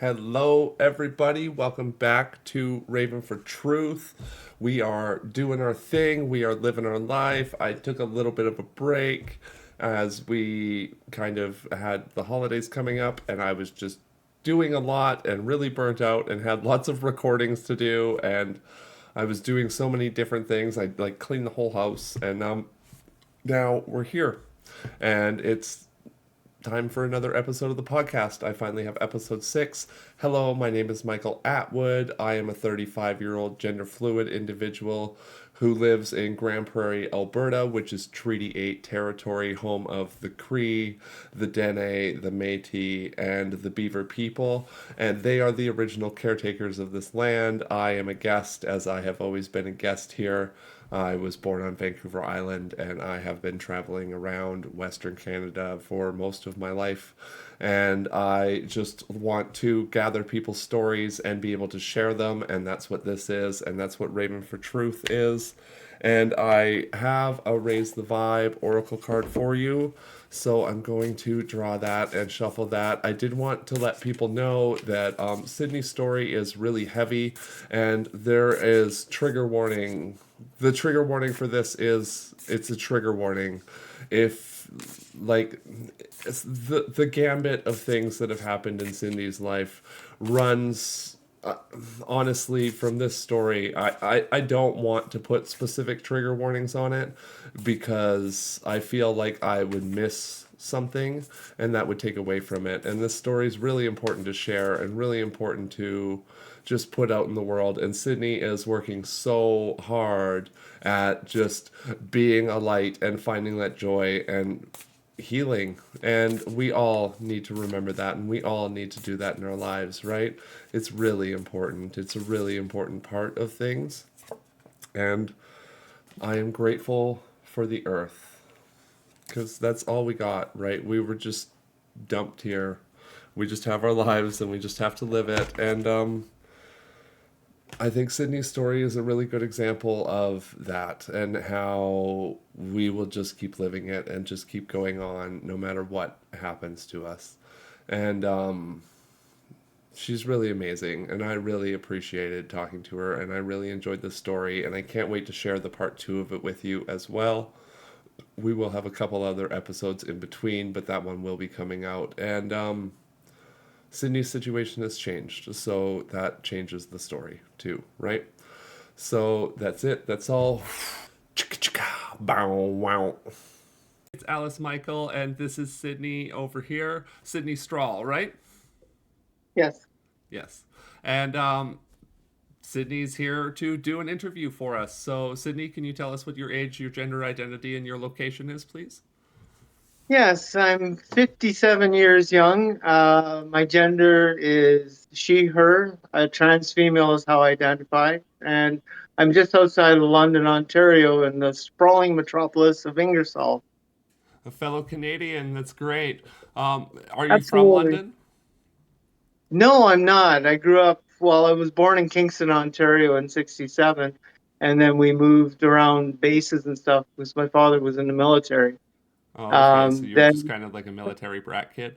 Hello, everybody. Welcome back to Raven for Truth. We are doing our thing. We are living our life. I took a little bit of a break as we kind of had the holidays coming up, and I was just doing a lot and really burnt out and had lots of recordings to do. And I was doing so many different things. I like cleaned the whole house, and now we're here, and it's time for another episode of the podcast. I finally have episode 6. Hello, my name is Michael Atwood. I am a 35-year-old gender fluid individual who lives in Grande Prairie, Alberta, which is Treaty 8 territory, home of the Cree, the Dene, the Métis, and the Beaver people. And they are the original caretakers of this land. I am a guest, as I have always been a guest here. I was born on Vancouver Island, and I have been traveling around Western Canada for most of my life. And I just want to gather people's stories and be able to share them, and that's what this is, and that's what Raven for Truth is. And I have a Raise the Vibe Oracle card for you. So I'm going to draw that and shuffle that. I did want to let people know that Sydney's story is really heavy, and there is trigger warning. The trigger warning for this is it's a trigger warning. If like the gambit of things that have happened in Cindy's life runs honestly from this story. I don't want to put specific trigger warnings on it because I feel like I would miss something and that would take away from it. And this story is really important to share and really important to just put out in the world. And Sydney is working so hard at just being a light and finding that joy and healing. And we all need to remember that, and we all need to do that in our lives, right? It's really important. It's a really important part of things. And I am grateful for the earth because that's all we got, right? We were just dumped here. We just have our lives and we just have to live it. And I think Sydney's story is a really good example of that and how we will just keep living it and just keep going on no matter what happens to us. And she's really amazing, and I really appreciated talking to her, and I really enjoyed the story, and I can't wait to share the part 2 of it with you as well. We will have a couple other episodes in between, but that one will be coming out. And Sydney's situation has changed, so that changes the story too, right? So that's it. That's all. Bow wow. It's Alice Michael, and this is Sydney over here. Sydney Strahl, right? Yes. Yes. And Sydney's here to do an interview for us. So, Sydney, can you tell us what your age, your gender identity, and your location is, please? Yes, I'm 57 years young. My gender is she, her. Trans female is how I identify. And I'm just outside of London, Ontario, in the sprawling metropolis of Ingersoll. A fellow Canadian. That's great. Are you from Absolutely. London? No, I'm not. I was born in Kingston, Ontario in 67. And then we moved around bases and stuff because my father was in the military. Oh, okay. So you're just Then kind of like a military brat kid.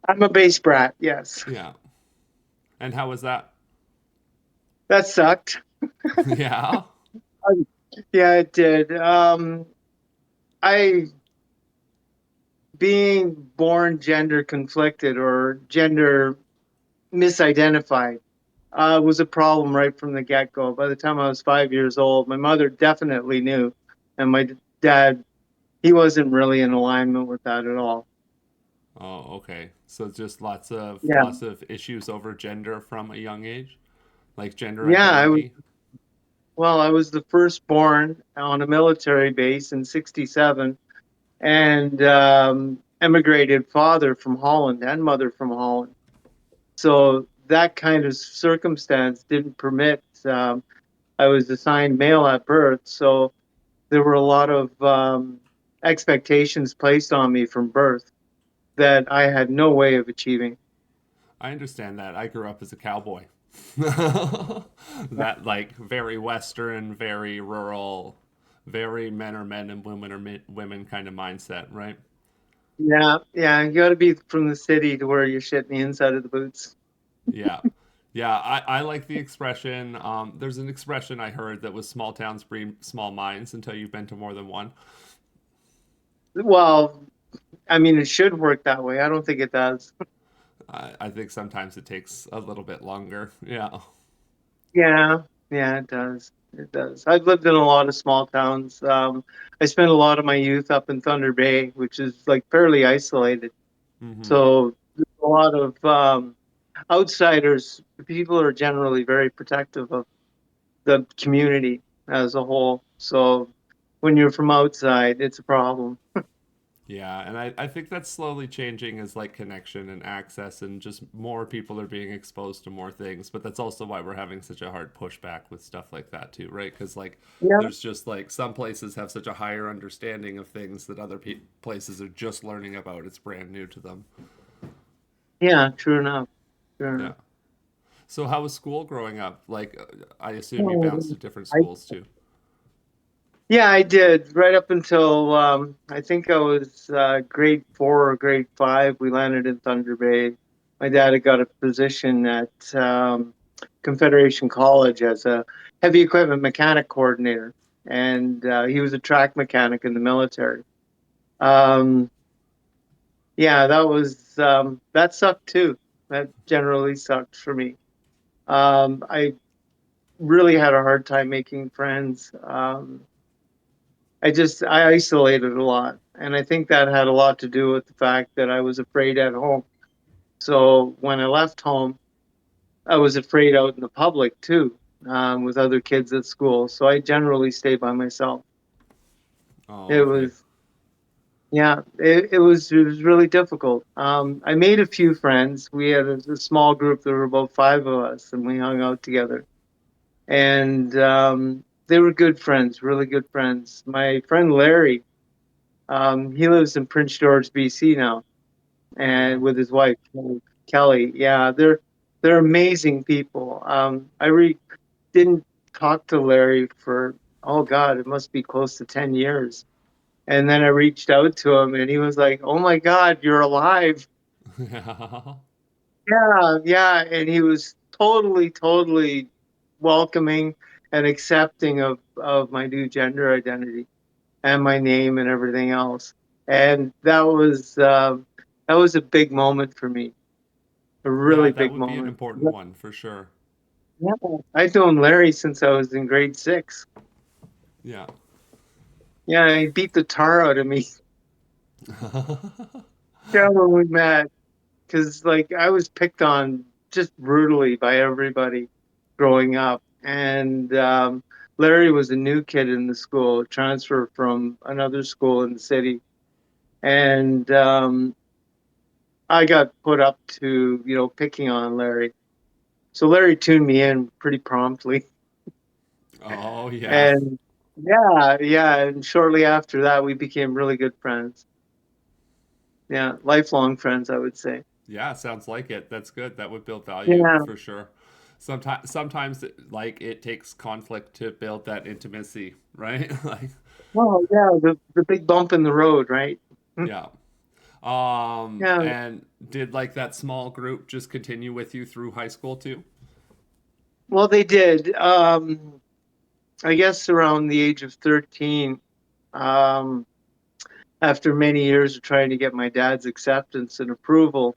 I'm a base brat, yes. Yeah. And how was that? That sucked. Yeah. Yeah, it did. I being born gender conflicted or gender misidentified was a problem right from the get-go. By the time I was 5 years old, my mother definitely knew, and my dad, he wasn't really in alignment with that at all. Oh, okay. So just lots of Yeah, lots of issues over gender from a young age, like gender yeah. identity. I was the firstborn on a military base in '67, and emigrated father from Holland and mother from Holland. So that kind of circumstance didn't permit. I was assigned male at birth, so there were a lot of expectations placed on me from birth that I had no way of achieving. I understand that. I grew up as a cowboy. That like very western, very rural, very men are men and women are women kind of mindset, right? Yeah, yeah, you got to be from the city to wear your shit in the inside of the boots. Yeah. Yeah, I like the expression. There's an expression I heard that was small towns breed small minds until you've been to more than one. Well, I mean, it should work that way. I don't think it does. I think sometimes it takes a little bit longer. Yeah. Yeah, yeah, it does. It does. I've lived in a lot of small towns. I spent a lot of my youth up in Thunder Bay, which is like fairly isolated. Hmm. So there's a lot of outsiders. People are generally very protective of the community as a whole. So when you're from outside, it's a problem. Yeah, and I think that's slowly changing as like connection and access and just more people are being exposed to more things. But that's also why we're having such a hard pushback with stuff like that too, right? Because like Yeah, there's just like some places have such a higher understanding of things that other places are just learning about. It's brand new to them. yeah, true enough. True Yeah. enough. So how was school growing up? Like I assume you bounced Oh, to different I, schools too. yeah, I did right up until I think I was grade 4 or grade 5. We landed in Thunder Bay. My dad had got a position at Confederation College as a heavy equipment mechanic coordinator, and he was a track mechanic in the military. Um, yeah, that sucked too. That generally sucked for me. I really had a hard time making friends. I isolated a lot, and I think that had a lot to do with the fact that I was afraid at home. So when I left home, I was afraid out in the public too, with other kids at school. So I generally stayed by myself. Oh, It okay. was Yeah, it was really difficult. I made a few friends. We had a small group. There were about 5 of us, and we hung out together. And they were good friends, really good friends. My friend Larry, he lives in Prince George, BC now, Oh and wow. with his wife Kelly. Yeah, they're amazing people. Didn't talk to Larry for, oh God, it must be close to 10 years. And then I reached out to him, and he was like, "Oh my God, you're alive!" Yeah. Yeah, yeah, and he was totally, totally welcoming and accepting of my new gender identity and my name and everything else. And that was a big moment for me, a Yeah, really that big would be an moment. important one for sure. Yeah, I've known Larry since I was in grade 6. Yeah. Yeah, he beat the tar out of me. Yeah, when we met, because like I was picked on just brutally by everybody growing up, and Larry was a new kid in the school, transferred from another school in the city, and I got put up to picking on Larry. So Larry tuned me in pretty promptly, Oh yeah. and yeah, yeah, and shortly after that we became really good friends. Yeah, lifelong friends, I would say. Yeah, sounds like it. That's good. That would build value Yeah. for sure. Sometimes like it takes conflict to build that intimacy, right? Like Well, yeah, the big bump in the road, right? yeah. Yeah. And did like that small group just continue with you through high school too? Well, they did. I guess around the age of 13, um, after many years of trying to get my dad's acceptance and approval,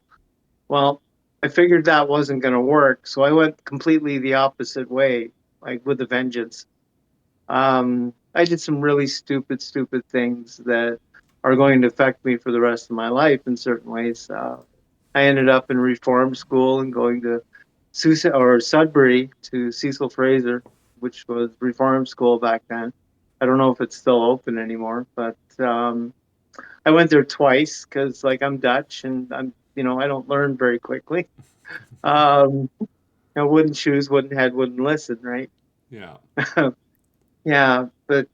well, I figured that wasn't going to work. So I went completely the opposite way, like with a vengeance. I did some really stupid, stupid things that are going to affect me for the rest of my life in certain ways. I ended up in reform school and going to Sudbury to Cecil Fraser, which was reform school back then. I don't know if it's still open anymore, but I went there twice because, like, I'm Dutch and I don't learn very quickly. Um, wooden shoes, wooden head, wouldn't listen, right? Yeah. Yeah, but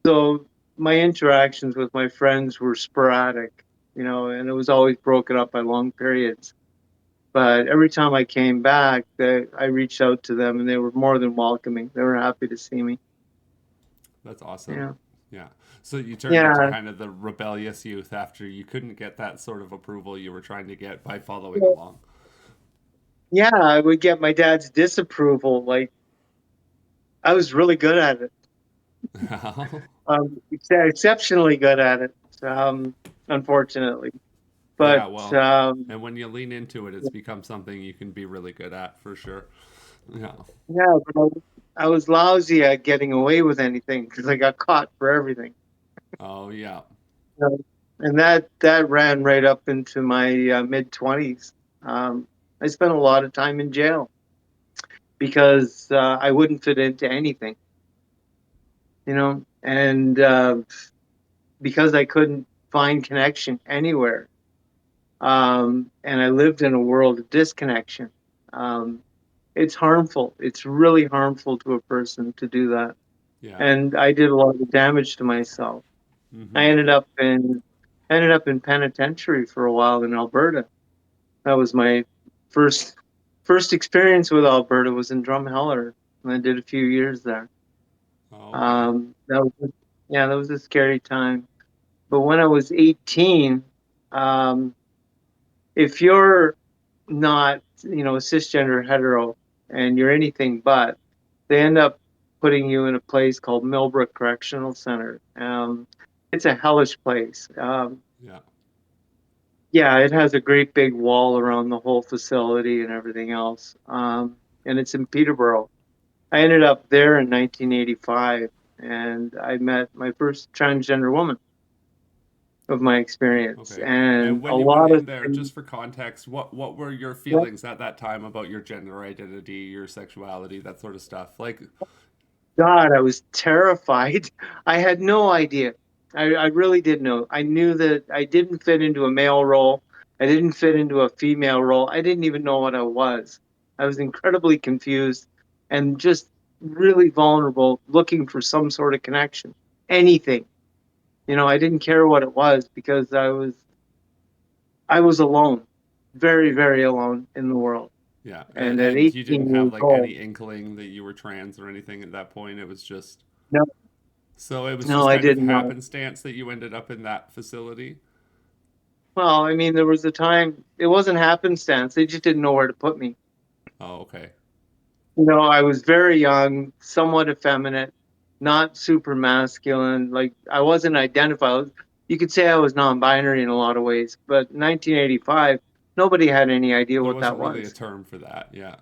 so my interactions with my friends were sporadic, and it was always broken up by long periods. But every time I came back, I reached out to them, and they were more than welcoming. They were happy to see me. That's awesome. Yeah, Yeah. So you turned into yeah, kind of the rebellious youth after you couldn't get that sort of approval you were trying to get by following along. Yeah, I would get my dad's disapproval. Like I was really good at it, exceptionally good at it. Um, Unfortunately, Yeah, but well, and when you lean into it, it's become something you can be really good at for sure. Yeah. yeah, but I was lousy at getting away with anything because I got caught for everything. Oh, yeah. So, and that ran right up into my mid 20s. I spent a lot of time in jail because I wouldn't fit into anything, and because I couldn't find connection anywhere, and I lived in a world of disconnection. Um, it's harmful. It's really harmful to a person to do that, Yeah. and I did a lot of damage to myself. I Mm-hmm. ended up in penitentiary for a while in Alberta. That was my first first experience with Alberta was in Drumheller, and I did a few years there. Oh, okay. That was yeah, that was a scary time. But when I was 18, um, if you're not, cisgender hetero and you're anything but, they end up putting you in a place called Millbrook Correctional Center. It's a hellish place. Yeah. Yeah, it has a great big wall around the whole facility and everything else. And it's in Peterborough. I ended up there in 1985, and I met my first transgender woman of my experience. Okay. And And a when you went lot of in there, things, just for context, what were your yeah, feelings at that time about your gender identity, your sexuality, that sort of stuff? Like, God, I was terrified. I had no idea. I really didn't know. I knew that I didn't fit into a male role. I didn't fit into a female role. I didn't even know what I was. I was incredibly confused and just really vulnerable, looking for some sort of connection. Anything. I didn't care what it was because I was alone. Very, very alone in the world. yeah. And at And you didn't 18 have years like old, any inkling that you were trans or anything at that point. It was just no, so it was no, just I kind of didn't know. happenstance that you ended up in that facility. Well, I mean, there was a time it wasn't happenstance. They just didn't know where to put me. Oh, okay. I was very young, somewhat effeminate, not super masculine. Like I wasn't identified. You could say I was non-binary in a lot of ways, but 1985, nobody had any idea There what that wasn't really a was. term for that. Yeah.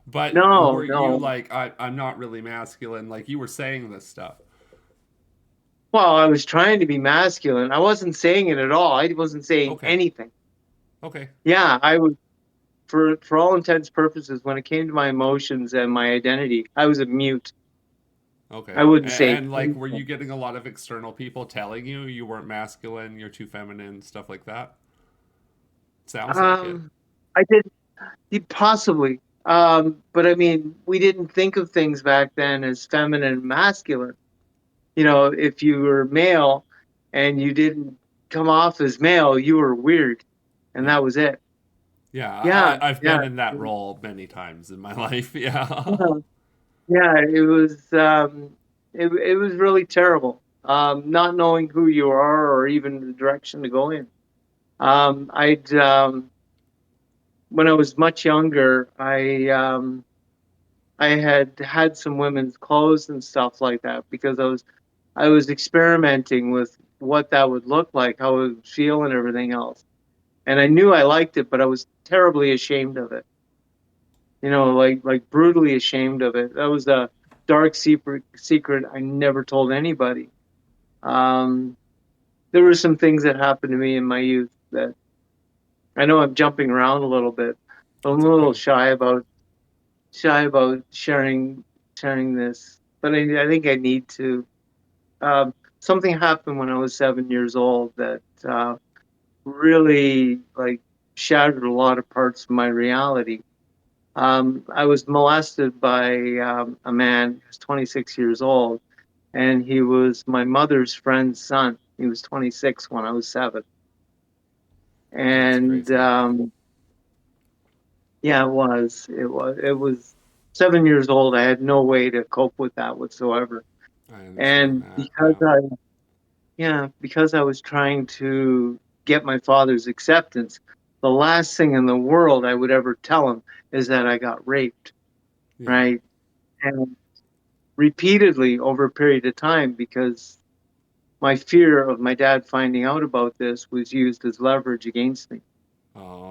But No, were you no. like, I'm not really masculine? Like you were saying this stuff. Well, I was trying to be masculine. I wasn't saying it at all. I wasn't saying Okay. anything. Okay. Yeah, I was for all intents purposes when it came to my emotions and my identity, I was a mute. I Okay. wouldn't say Like, were anything. you getting a lot of external people telling you you weren't masculine, you're too feminine, stuff like that? Sounds like it. Um, I did possibly. But I mean, we didn't think of things back then as feminine and masculine. If you were male and you didn't come off as male, you were weird, and Yeah. that was it. Yeah. Yeah, I've yeah, been in that role many times in my life. Yeah. yeah. Yeah, it was really terrible. Not knowing who you are or even the direction to go in. I'd When I was much younger, I had had some women's clothes and stuff like that because I was experimenting with what that would look like, how it would feel, and everything else. And I knew I liked it, but I was terribly ashamed of it. Like brutally ashamed of it. That was a dark secret I never told anybody. Um, there were some things that happened to me in my youth that I know I'm jumping around a little bit. But I'm That's a little okay. shy about sharing this, but I think I need to. Something happened when I was 7 years old that really like shattered a lot of parts of my reality. I was molested by a man who was 26 years old, and he was my mother's friend's son. He was 26 when I was 7, That's and crazy. yeah, it was 7 years old. I had no way to cope with that whatsoever. I understand And that. because Yeah. I was trying to get my father's acceptance, the last thing in the world I would ever tell him is that I got raped, Yeah. right? And repeatedly over a period of time, because my fear of my dad finding out about this was used as leverage against me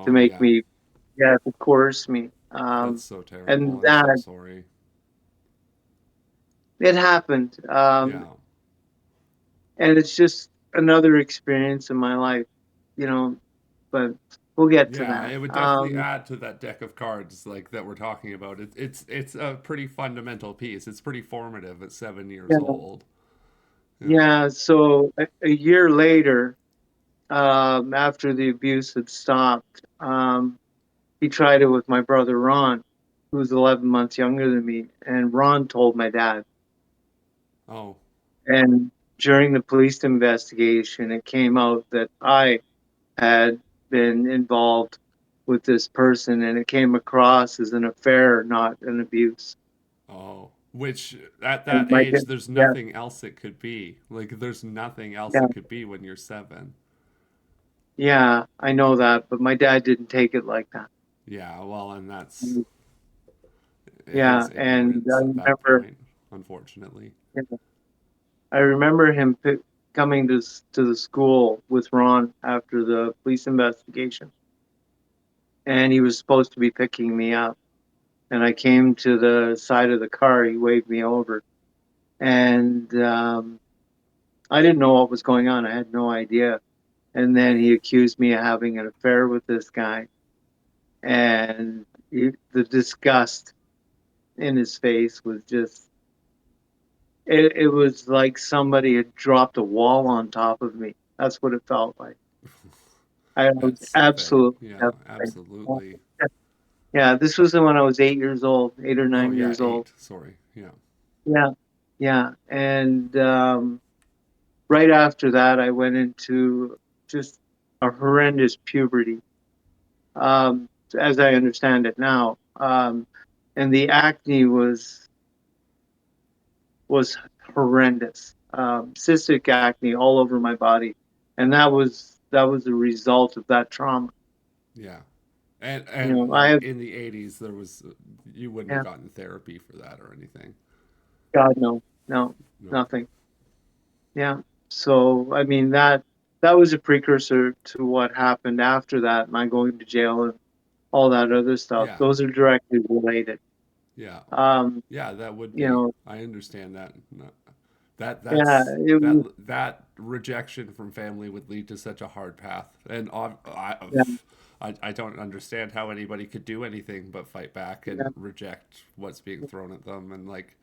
to Oh, make yeah. me, yeah, to coerce me. That's so terrible. And I'm so that sorry. it happened. Yeah. And it's just another experience in my life, you know, but we'll get to Yeah, that. it would definitely add to that deck of cards like that we're talking about. It's a pretty fundamental piece. It's pretty formative at 7 years Yeah, old. Yeah. yeah. So a year later, after the abuse had stopped, he tried it with my brother Ron, who was 11 months younger than me. And Ron told my dad. Oh, And during the police investigation, it came out that I had been involved with this person, and it came across as an affair, not an abuse. oh. Which at And that my age, dad, there's yeah, nothing else it could be. Like there's nothing else yeah, it could be when you're 7. yeah, I know that, but my dad didn't take it like that. Yeah. Well, and that's Yeah, his and ignorance at that point, unfortunately. I remember him coming to the school with Ron after the police investigation, and he was supposed to be picking me up. And I came to the side of the car. He waved me over, and I didn't know what was going on. I had no idea. And then he accused me of having an affair with this guy, and the disgust in his face was just. It was like somebody had dropped a wall on top of me. That's what it felt like. I was At 7. absolutely Yeah, devastated. absolutely. Yeah, this was when I was 8 years old, eight or Oh, nine yeah, years old. 8. Sorry. Yeah. Yeah, yeah. And right after that, I went into just a horrendous puberty, um, as I understand it now. And the acne was horrendous, cystic acne all over my body, and that was a result of that trauma. Yeah. You And know, I like have, in the 80s there was you wouldn't have yeah, gotten therapy for that or anything. God, no, no, No. nothing. Yeah. So, I mean, that was a precursor to what happened after that, my going to jail and all that other stuff. Yeah. Those are directly related. Yeah. Um, Yeah, that would you be. know, I understand that. That yeah, that's it was, that rejection from family would lead to such a hard path. And yeah, I don't understand how anybody could do anything but fight back yeah. and reject what's being thrown at them and like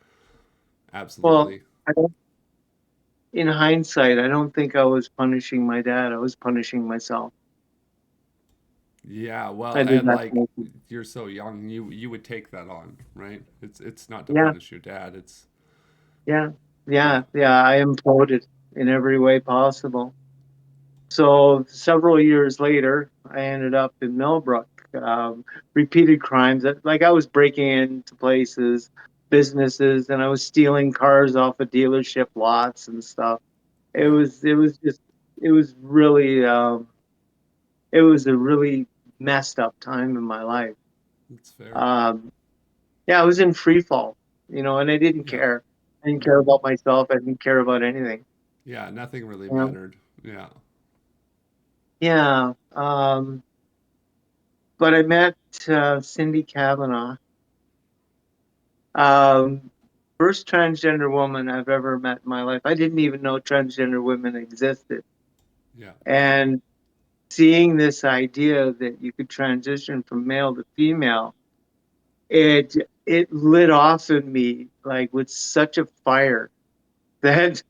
Well, absolutely. I don't, in hindsight, I don't think I was punishing my dad. I was punishing myself. Yeah, well, I did and that. like you're so young, you would take that on, right? It's not to Yeah, punish your dad. It's yeah, yeah, yeah, yeah. I imploded in every way possible. So several years later, I ended up in Millbrook. Repeated crimes. Like I was breaking into places, businesses, and I was stealing cars off of dealership lots and stuff. yeah, It was just it was really it was a really messed up time in my life. it's fair. Um, yeah, I was in free fall, and I didn't Yeah, care. I didn't care no, about myself. I didn't care about anything. yeah, nothing really You know? mattered. Yeah, Yeah. But I met Cindy Kavanaugh, um, first transgender woman I've ever met in my life. I didn't even know transgender women existed. yeah, And seeing this idea that you could transition from male to female, it it lit off in me like with such a fire that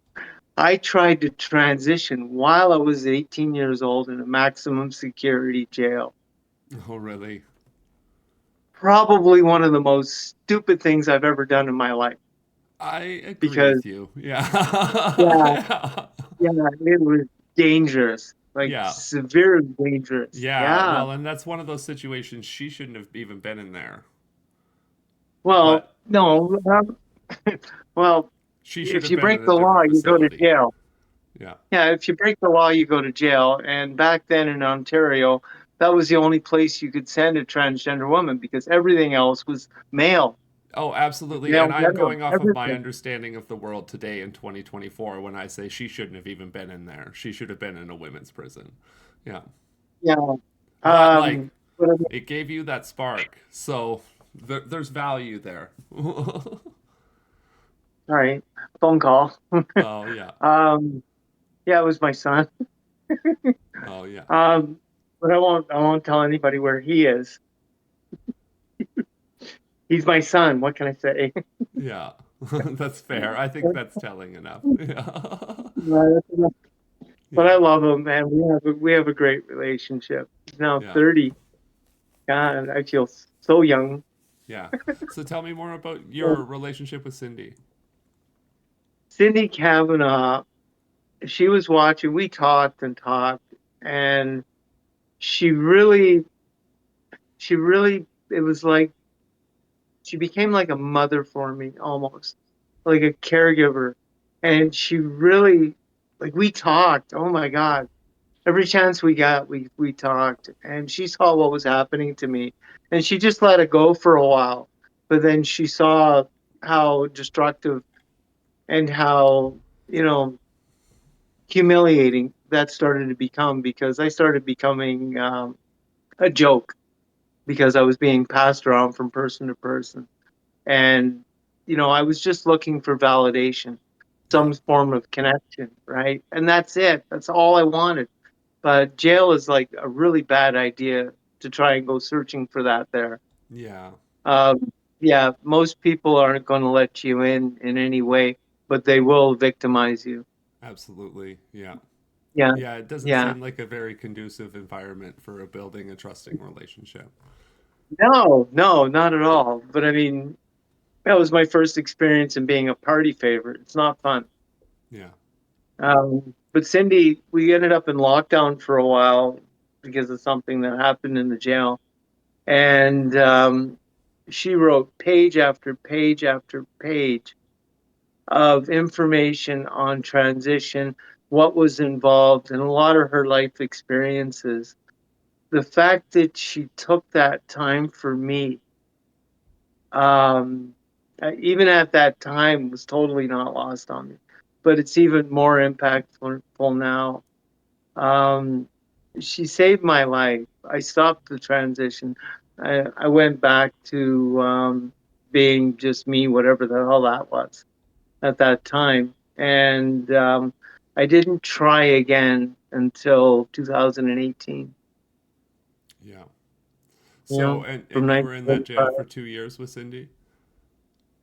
I tried to transition while I was 18 years old in a maximum security jail. oh really? Probably one of the most stupid things I've ever done in my life I agree because with you. Yeah, yeah, yeah, yeah, it was dangerous, like yeah, severe dangerous. yeah. Yeah. Well, and that's one of those situations she shouldn't have even been in there, Well, but no. Well, she should if have you been break in a the law, different you go to facility. jail. Yeah, Yeah, if you break the law, you go to jail. And back then in Ontario, that was the only place you could send a transgender woman because everything else was male, Oh, absolutely. And male I'm general, going off of my everything. understanding of the world today in 2024 when I say she shouldn't have even been in there. She should have been in a women's prison. Yeah. Yeah. But like, But I mean, it gave you that spark. So there's value there. all right, phone call. Oh, yeah. um, yeah, it was my son. Oh, yeah. Um, but I won't tell anybody where he is. He's my son. What can I say? Yeah. That's fair. I think that's telling enough. Yeah. But Yeah. I love him, man. We have a great relationship. He's now Yeah. 30. God, I feel so young. Yeah. So tell me more about your relationship with Cindy. Cindy Kavanaugh, she was watching. We talked and talked, and she really, it was like she became like a mother for me, almost like a caregiver. And she really, like, we talked. Oh my God. Every chance we got, we talked, and she saw what was happening to me, and she just let it go for a while. But then she saw how destructive and how, you know, humiliating that started to become because I started becoming a joke because I was being passed around from person to person. And, I was just looking for validation, Yeah. some form of connection, right? And that's it. That's all I wanted. But jail is like a really bad idea to try and go searching for that there. Yeah. Um, yeah, most people aren't going to let you in any way, but they will victimize you. Absolutely. Yeah. Yeah, Yeah. It doesn't yeah. seem like a very conducive environment for building a trusting relationship. No, no, not at all. But I mean, that was my first experience in being a party favorite. It's not fun. Yeah. But Cindy, we ended up in lockdown for a while because of something that happened in the jail. And she wrote page after page after page of information on transition, what was involved, and a lot of her life experiences. The fact that she took that time for me, um, even at that time, was totally not lost on me. But it's even more impactful now. Um, she saved my life. I stopped the transition. I went back to being just me, whatever the hell that was at that time. And I didn't try again until 2018. Yeah. You So, know, and from you were in that jail 1995. for 2 years with Cindy?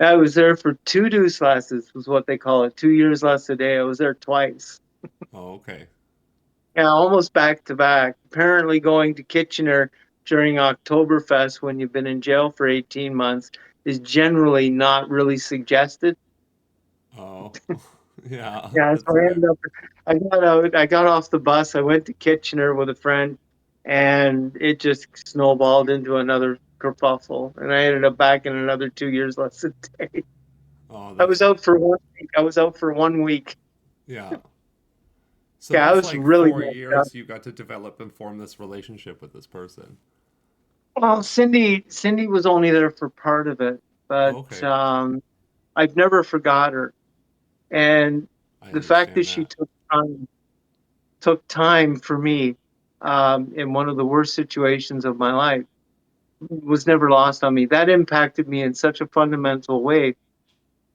I was there for two deuce classes, was what they call it. 2 years less a day. I was there twice. Oh, okay. Yeah, almost back to back. Apparently, going to Kitchener during Oktoberfest when you've been in jail for 18 months is generally not really suggested. Oh, yeah, Yeah, that's so I fair. ended up, I got out, I got off the bus, I went to Kitchener with a friend, and it just snowballed into another kerfuffle. And I ended up back in another 2 years less a day. Oh, I that's, was out for 1 week. I was out for 1 week. yeah. So Yeah, I that's was like really four messed up. years you got to develop and form this relationship with this person. Well, Cindy was only there for part of it, but Okay. I've never forgot her. And I the fact that understand she that. took time for me in one of the worst situations of my life was never lost on me. That impacted me in such a fundamental way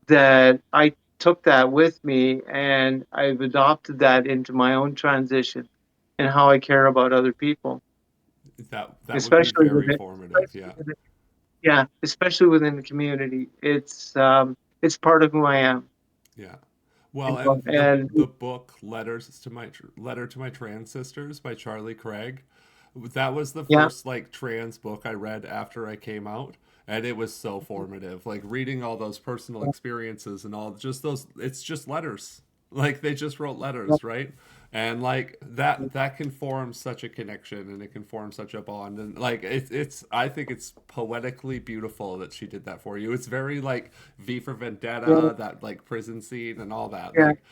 that I took that with me and I've adopted that into my own transition and how I care about other people, That would be especially very within, formative, yeah. yeah, especially within the community. It's part of who I am. Yeah. Well, and And the book Letter to My Trans Sisters by Charlie Craig, that was the yeah, first like trans book I read after I came out, and it was so formative. Like reading all those personal experiences and all just those it's just letters. Like they just wrote letters, right? And like that can form such a connection and it can form such a bond and like it's I think it's poetically beautiful that she did that for you. It's very like V for yeah, Vendetta, that like prison scene and all that. yeah. Like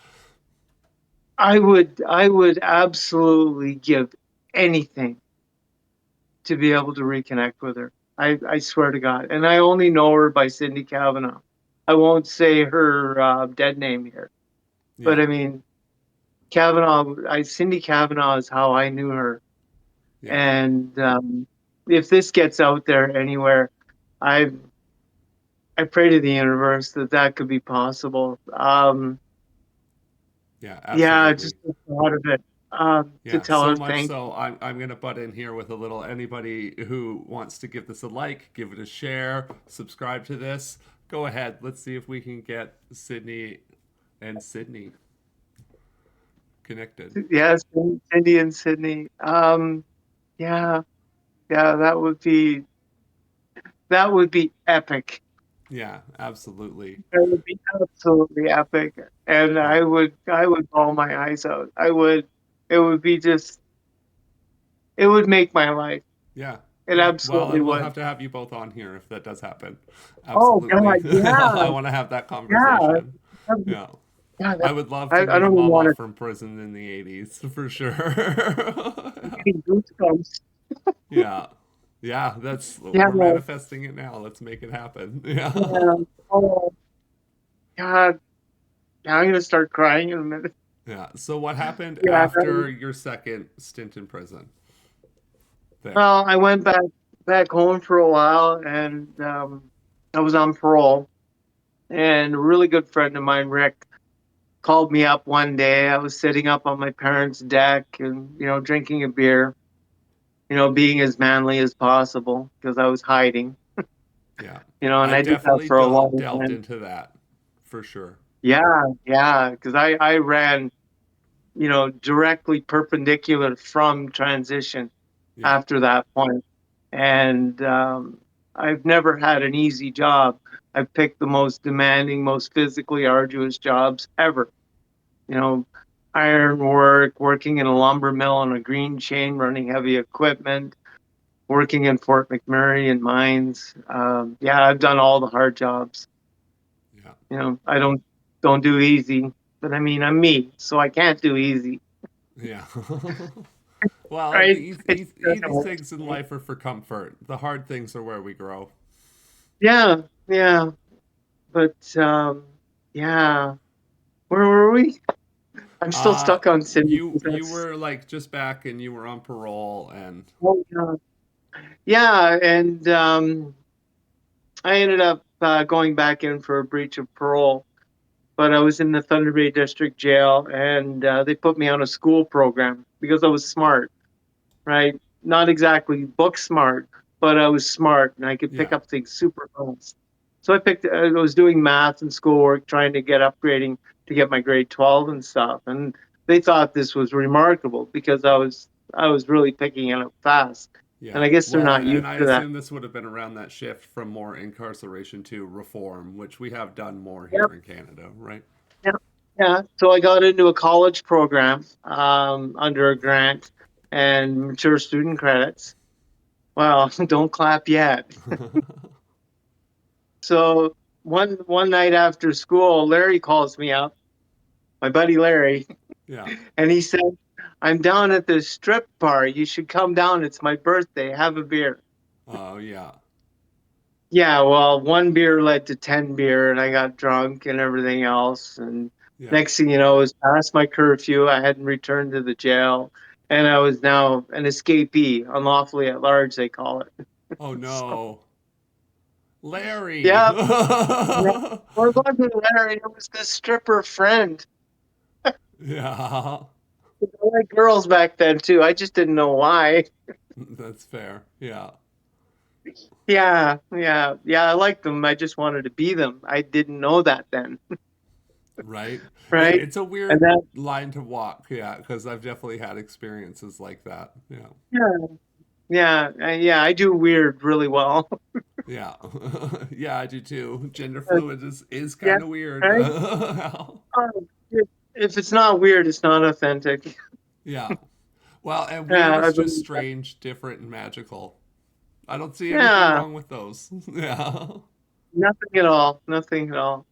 I would absolutely give anything to be able to reconnect with her. I swear to God. And I only know her by Cindy Kavanaugh. I won't say her dead name here, but Yeah. I mean Kavanaugh. Cindy Kavanaugh is how I knew her. Yeah. And if this gets out there anywhere, I I pray to the universe that that could be possible. Yeah, Yeah, absolutely. just the thought of it. To Yeah, tell so her much thank so I'm gonna butt in here with a little anybody who wants to give this a like, give it a share, subscribe to this. Go ahead. Let's see if we can get Sydney and Sydney connected. you. Yes, Cindy and Sydney. Yeah, yeah, that would be epic. Yeah, absolutely. That would be absolutely epic. And Yeah. I would bawl my eyes out. It would be just it would make my life. Yeah. It Yeah. Well, absolutely and we'll would. have to have you both on here if that does happen. Oh Absolutely. God, I yeah, want to have that yeah, conversation. Yeah. yeah. I would love to I meet don't a even mama want from prison in the 80s for sure. to get goosebumps. Yeah. Yeah, that's Yeah, we're manifesting it now. Let's make it happen. Yeah. yeah. Oh God, now I'm gonna start crying in a minute. Yeah. So what happened Yeah. after your second stint in prison? There. Well, I went back home for a while, and I was on parole. And a really good friend of mine, Rick, called me up one day. I was sitting up on my parents' deck and drinking a beer, being as manly as possible because I was hiding. Yeah. And I I did that definitely for a long delved time. into that for sure. Yeah, yeah, because I ran, directly perpendicular from transition Yeah. after that point. And I've never had an easy job. I've picked the most demanding, most physically arduous jobs ever. You know, iron work, working in a lumber mill on a green chain, running heavy equipment, working in Fort McMurray in mines. Yeah, I've done all the hard jobs. Yeah. I don't do easy, but I mean, I'm me, so I can't do easy, Yeah. Well, the right? It doesn't easy work. things in life are for comfort. The hard things are where we grow. Yeah, yeah, but yeah. Where were we? I'm still stuck on Sydney. You were like just back and you were on parole and Oh, yeah. Yeah, and I ended up going back in for a breach of parole, but I was in the Thunder Bay District Jail, and they put me on a school program because I was smart, right? Not exactly book smart, but I was smart and I could pick yeah. up things super fast. So I was doing math and schoolwork, trying to get upgrading to get my grade 12 and stuff. And they thought this was remarkable because I was really picking it up fast. And Yeah. I guess they're Well, not used and I to that. assume this would have been around that shift from more incarceration to reform, which we have done more Yep, here in Canada, right? yep, yeah. So I got into a college program under a grant and mature student credits. Well, don't clap yet. So one night after school, Larry calls me up, my buddy Larry, Yeah. and he said, "I'm down at the strip bar. You should come down. It's my birthday. Have a beer." Oh, yeah. Yeah, well, one beer led to 10 beer, and I got drunk and everything else. And Yeah. next thing you know, it was past my curfew. I hadn't returned to the jail, and I was now an escapee, unlawfully at large, they call it. Oh So, no. Larry. yeah, yeah. Well, it wasn't Larry. It was this stripper friend. Yeah. I like girls back then too. I just didn't know why. That's fair. Yeah. Yeah, yeah, yeah. I liked them. I just wanted to be them. I didn't know that then, Right. right? It's a And weird then, line to walk. Yeah, because I've definitely had experiences like that. Yeah. yeah, yeah, yeah. I do weird really well. Yeah. Yeah, I do too. Gender fluid is Yeah, kind of weird. right. Oh, if it's not weird, it's not authentic. Yeah. Well, and weird Yeah, I is just believe that. strange, different, and magical. I don't see anything Yeah, wrong with those. Yeah. nothing at all. Nothing at all.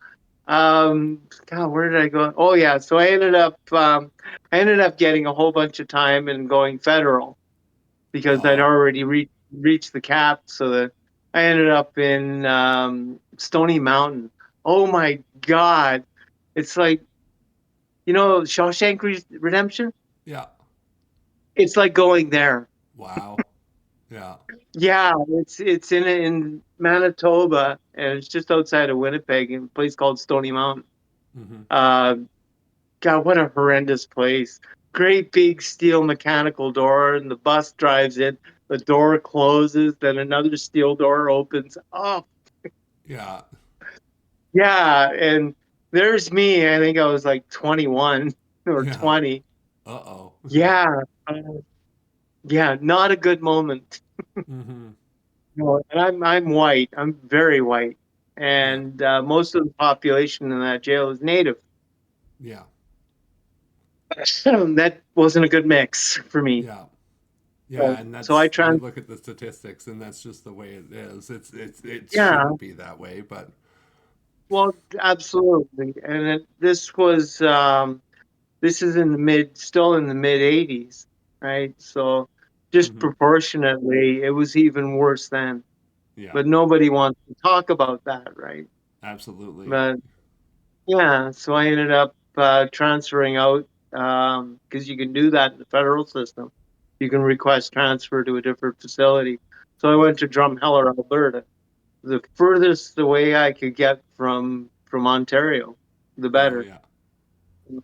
God, where did I go? Oh yeah, so I ended up getting a whole bunch of time and going federal because I'd Oh, already reached reach the cap, so that I ended up in Stony Mountain. Oh my God. It's like, Shawshank Redemption? Yeah. It's like going there. Wow. Yeah. Yeah, it's in Manitoba, and it's just outside of Winnipeg, in a place called Stony Mountain. Mm-hmm. Uh, God, what a horrendous place! Great big steel mechanical door, and the bus drives in. The door closes, then another steel door opens. Oh, Yeah. yeah, and there's me. I think I was like 21 or Yeah. 20. Uh-oh. Yeah. Yeah, uh, yeah, not a good moment. Mm-hmm. No, and I'm white. I'm very white, Yeah. and most of the population in that jail is native. Yeah. That wasn't a good mix for me. Yeah. Yeah, and So I that's you trans. look at the statistics and that's just the way it is. It Yeah, shouldn't be that way, but well, absolutely. And this is in the still in the mid '80s, right? So just hmm proportionately, it was even worse then. yeah, But nobody wants to talk about that, right? absolutely. But yeah, so I ended up transferring out because you can do that in the federal system. You can request transfer to a different facility. So I Oh, went to Drumheller, Alberta. The furthest away I could get from Ontario, the oh better. yeah.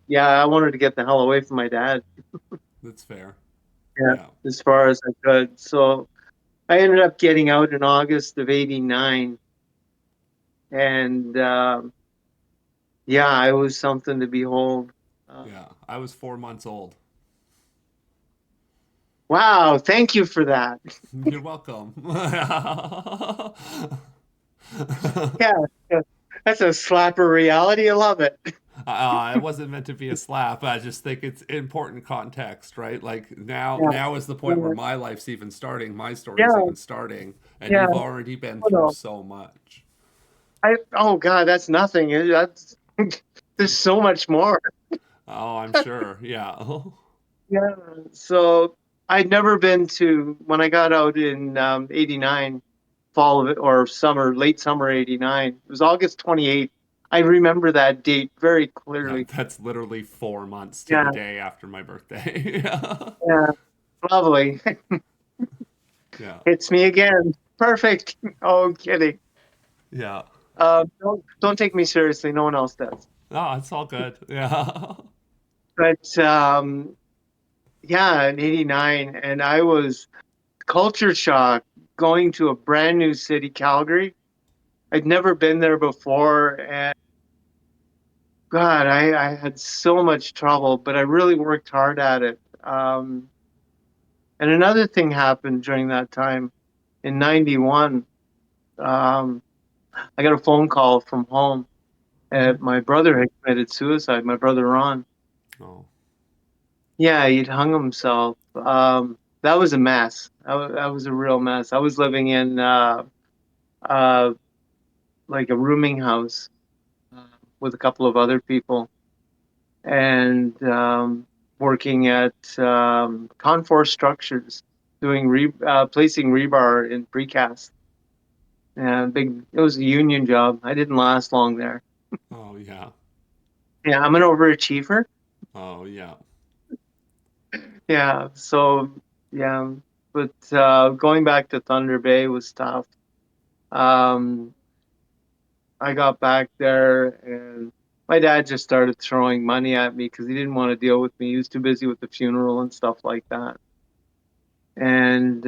Yeah, I wanted to get the hell away from my dad. That's fair. Yeah, Yeah. as far as I could. So I ended up getting out in August of '89, and yeah, it was something to behold. Uh, Yeah. I was 4 months old. wow, thank you for that. You're welcome. Yeah, yeah, that's a slapper reality. I love it. It wasn't meant to be a slap. I just think it's important context, right? Like Yeah, now is the point where yeah, my life's even starting, my story's yeah, even starting, and yeah. you've already been Oh, through no. so much. Oh God, that's nothing. That's there's so much more. Oh, I'm sure. Yeah. Yeah. So I'd never been to when I got out in '89, fall of it or summer, late summer '89. It was August 28th. I remember that date very Yeah, clearly. that's literally 4 months to the Yeah, day after my birthday. Yeah. yeah, lovely. Yeah. Hits me again. Perfect. Oh, kidding. Yeah. Don't take me seriously. No one else does. Oh, it's all good. Yeah. But yeah, in '89, and I was culture shock going to a brand new city, Calgary. I'd never been there before, and God, I had so much trouble, but I really worked hard at it. And another thing happened during that time in '91. Um, I got a phone call from home, hmm and my brother had committed suicide. My brother Ron. Oh. Yeah, he'd hung himself. That was a mess. That was a real mess. I was living in uh, like a rooming house uh, with a couple of other people, and working at Conforce Structures, doing placing rebar in precast. And big, it was a union job. I didn't last long there. Oh, yeah. Yeah, I'm an overachiever. Oh, yeah. Yeah, so yeah, but going back to Thunder Bay was tough. Um, I got back there and my dad just started throwing money at me because he didn't want to deal with me. He was too busy with the funeral and stuff like that. And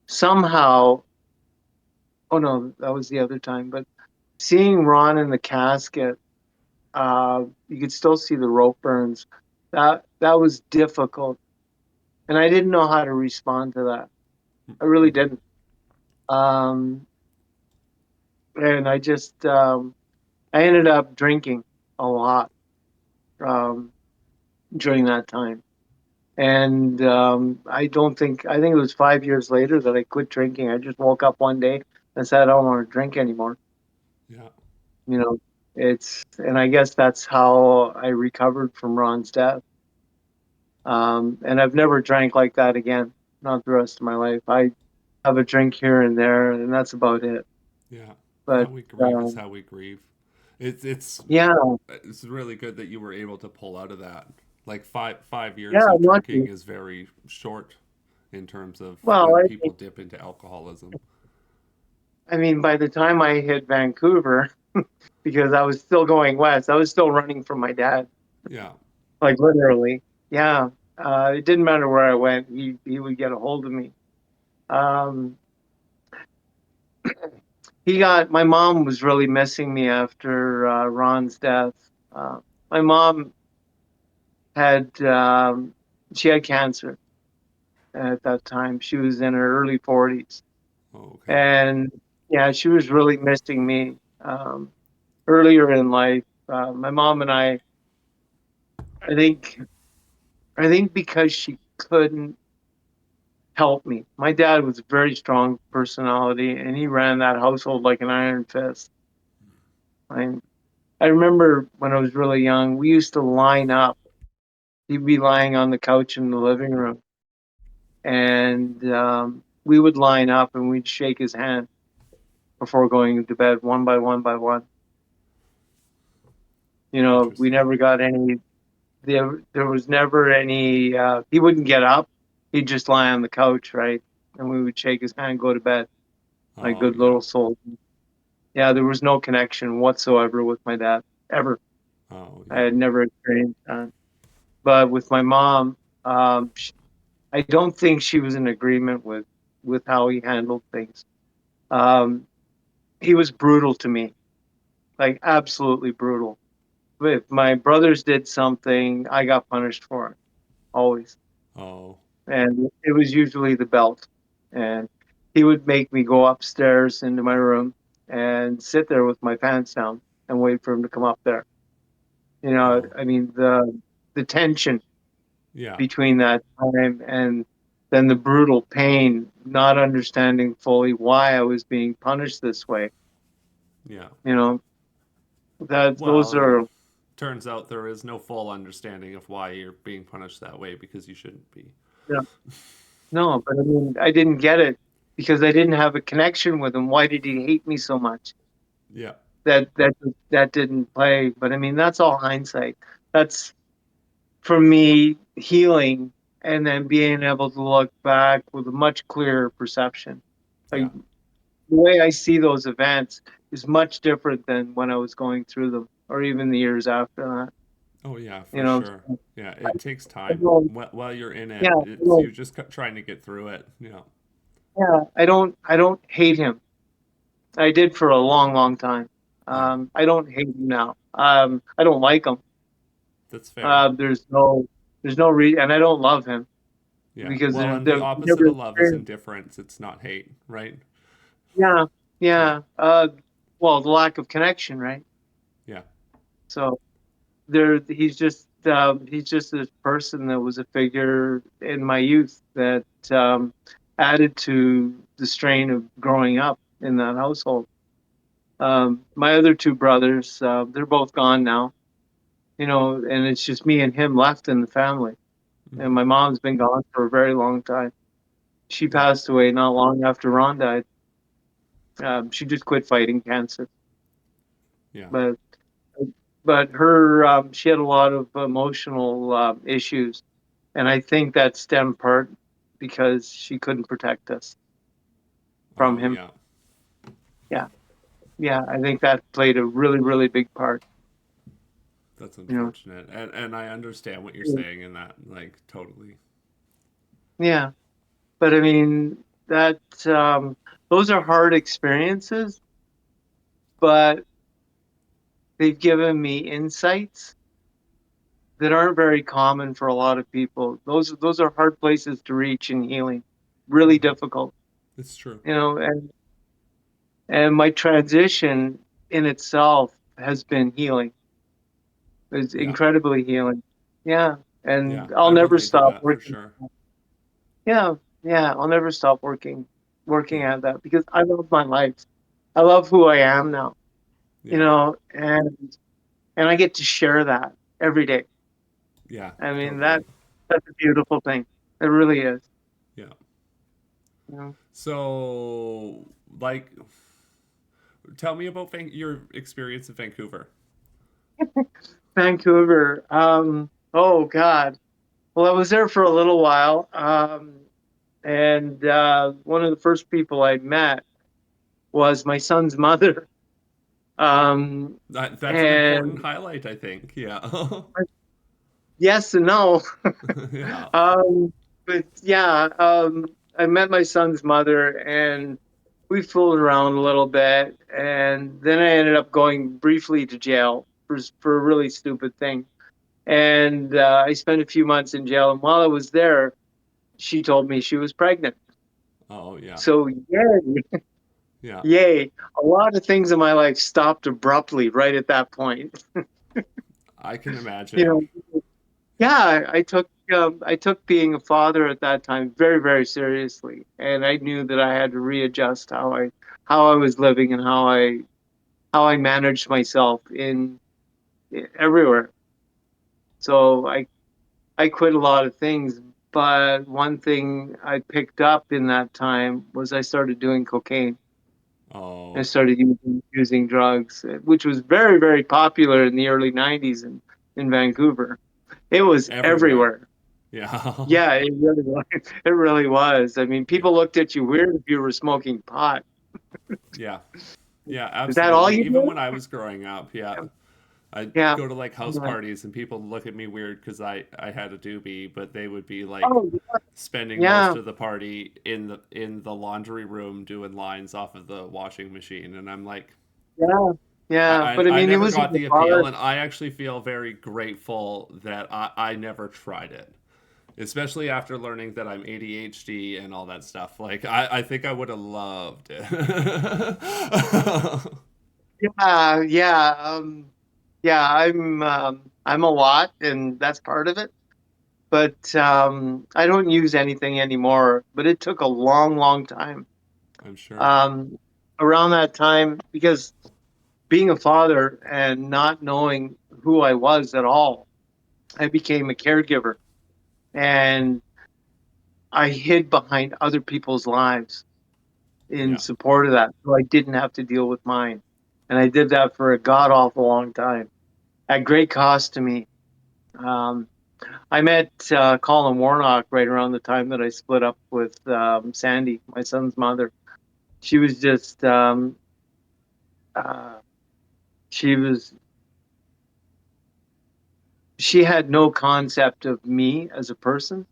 somehow, oh no, that was the other time. But seeing Ron in the casket, you could still see the rope burns. That was difficult, and I didn't know how to respond to that. I really hmm didn't. Um, and I ended up drinking a lot um, during that time. And I think it was 5 years later that I quit drinking. I just woke up one day and said, I don't want to drink anymore. Yeah. You know, and I guess that's how I recovered from Ron's death. And I've never drank like that again. not the rest of my life. I have a drink here and there, and that's about it. Yeah. How But we grieve is how we grieve. It's it's yeah, it's really good that you were able to pull out of that. Like five yeah, years of I'm drinking lucky. is very short in terms of Well, when I people think, dip into alcoholism. I mean, by the time I hit Vancouver, because I was still going west, I was still running from my dad, Yeah. like literally. Yeah, it didn't matter where I went, he would get a hold of me. Um, he got my mom was really missing me after Ron's death. My mom had she had cancer at that time. She was in her early 40s, Oh, okay. and yeah, she was really missing me. Earlier in life, my mom and I think, I think because she couldn't help me. My dad was a very strong personality, and he ran that household like an iron fist. I, I remember when I was really young, we used to line up. He'd be lying on the couch in the living room, and we would line up and we'd shake his hand before going to bed, one by one by one. We Interesting. never got any. There was never any. He wouldn't get up. He'd just lie on the couch, right? And we would shake his hand, go to bed. My Oh, good yeah. little soul. Yeah, there was no connection whatsoever with my dad ever. Oh, I yeah. had never experienced that. But with my mom, I don't think she was in agreement with how he handled things. Um, he was brutal to me, like absolutely brutal. If my brothers did something, I got punished for it always, Oh, and it was usually the belt. And he would make me go upstairs into my room and sit there with my pants down and wait for him to come up there. oh, I mean the tension yeah, between that time and then the brutal pain, not understanding fully why I was being punished this way. yeah. You know, that those Well, are turns out there is no full understanding of why you're being punished that way because you shouldn't be. yeah, no, but I mean, I didn't get it because I didn't have a connection with him. Why did he hate me so much? Yeah, That didn't play. But I mean, that's all hindsight. That's for me healing and then being able to look back with a much clearer perception. yeah. Like the way I see those events is much different than when I was going through them or even the years after that. Oh, yeah, You for know, sure. Yeah, it takes I time. don't, While you're in yeah, it, it's you're just trying to get through it. Yeah, yeah, I don't hate him. I did for a long, long time. yeah. I don't hate him now. I don't like him. That's fair. Uh, there's no, there's no reason, and I don't love him Yeah. because Well, and the they've opposite never of love is experienced. indifference. It's not hate, right? Yeah, Yeah, yeah. Well, the lack of connection, right? yeah, So he's just this person that was a figure in my youth that added to the strain of growing up in that household. My other two brothers, they're both gone now, and it's just me and him left in the family. And hmm my mom's been gone for a very long time. She yeah, passed away not long after Ron died. She just quit fighting cancer, yeah. but her she had a lot of emotional issues, and I think that stemmed part because she couldn't protect us from Oh, him. yeah. Yeah, yeah, I think that played a really, really big part. That's You unfortunate, and I understand what you're saying in that, like, totally. yeah, but I mean that those are hard experiences, but they've given me insights that aren't very common for a lot of people. Those are hard places to reach in healing, really hmm difficult. It's true. And my transition in itself has been healing. It's Yeah, incredibly healing. Yeah, yeah. and I I'll never relate to stop that for working. sure. Yeah, yeah, I'll never stop working Yeah, at that because I love my life. I love who I am now, yeah, and I get to share that every day. yeah. I mean Totally. that's a beautiful thing. It really is. Yeah. You know? So, like, tell me about your experience in Vancouver. Vancouver. Oh God. Well, I was there for a little while, and one of the first people I met was my son's mother. Um, That's an important and highlight, I think. Yeah. yes and no. Yeah. Um, but yeah, I met my son's mother, and we fooled around a little bit, and then I ended up going briefly to jail for a really stupid thing. And I spent a few months in jail, and while I was there, she told me she was pregnant. Oh, yeah. So yay, Yeah. yay! A lot of things in my life stopped abruptly right at that point. I can You imagine. know, yeah, I took being a father at that time very, very seriously, and I knew that I had to readjust how I was living and how I managed myself everywhere. So I quit a lot of things, but one thing I picked up in that time was I started doing cocaine. I Oh, started using drugs, which was very, very popular in the early 90s in Vancouver. It was everywhere. everywhere. Yeah. Yeah, it really was. It really was. I mean, Yeah. people looked at you weird if you were smoking pot. Yeah. Yeah, Is that all absolutely. you Even do? when I was growing up, yeah. I'd Yeah. go to like house Yeah. parties and people would look at me weird because I had a doobie, but they would be like Oh, spending most yeah. of the party in the laundry room doing lines off of the washing machine, and I'm like, Yeah. Yeah. But I I mean, it never was got even the appeal, hard. and I actually feel very grateful that I never tried it, especially after learning that I'm ADHD and all that stuff. Like, I think I would have loved it. Yeah. Yeah. Yeah. I'm a lot, and that's part of it. But I don't use anything anymore. But it took a long, long time. I'm sure. Um, Around that time, because being a father and not knowing who I was at all, I became a caregiver, and I hid behind other people's lives in Yeah. support of that, so I didn't have to deal with mine. And I did that for a god awful long time at great cost to me. Um, I met Colin Warnock right around the time that I split up with Sandy, my son's mother. She was just uh, she was she had no concept of me as a person.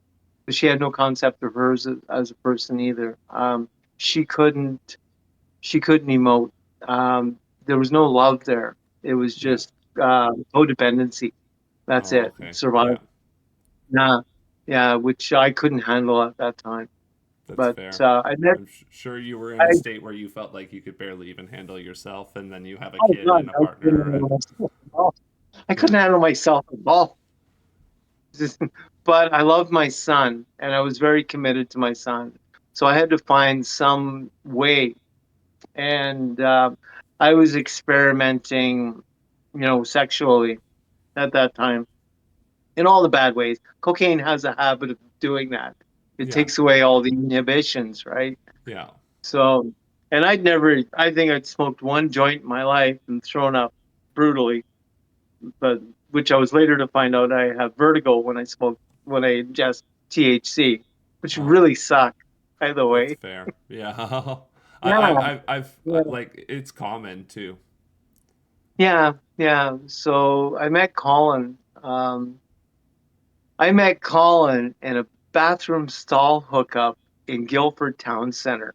But she had no concept of hers as a person either. She couldn't she couldn't emote. There was no love there. It was Yeah. just codependency. That's Oh, it. okay. Yeah. Survival. Nah, yeah, which I couldn't handle at that time. That's But fair. I met. I'm sure you were in a I state where you felt like you could barely even handle yourself, and then you have a Oh kid God, and a I couldn't partner, handle and myself at all. I yeah, couldn't handle myself at all. Just, but I loved my son, and I was very committed to my son. So I had to find some way, and I was experimenting, sexually at that time in all the bad ways. Cocaine has a habit of doing that. It yeah, takes away all the inhibitions, right? yeah. So, and I think I'd smoked one joint in my life and thrown up brutally, but which I was later to find out I have vertigo when I ingest THC, which Oh, really sucked, by the that's way. fair. Yeah, Yeah, I, yeah, like it's common too. yeah, yeah. So I met Colin in a bathroom stall hookup in Guilford Town Center.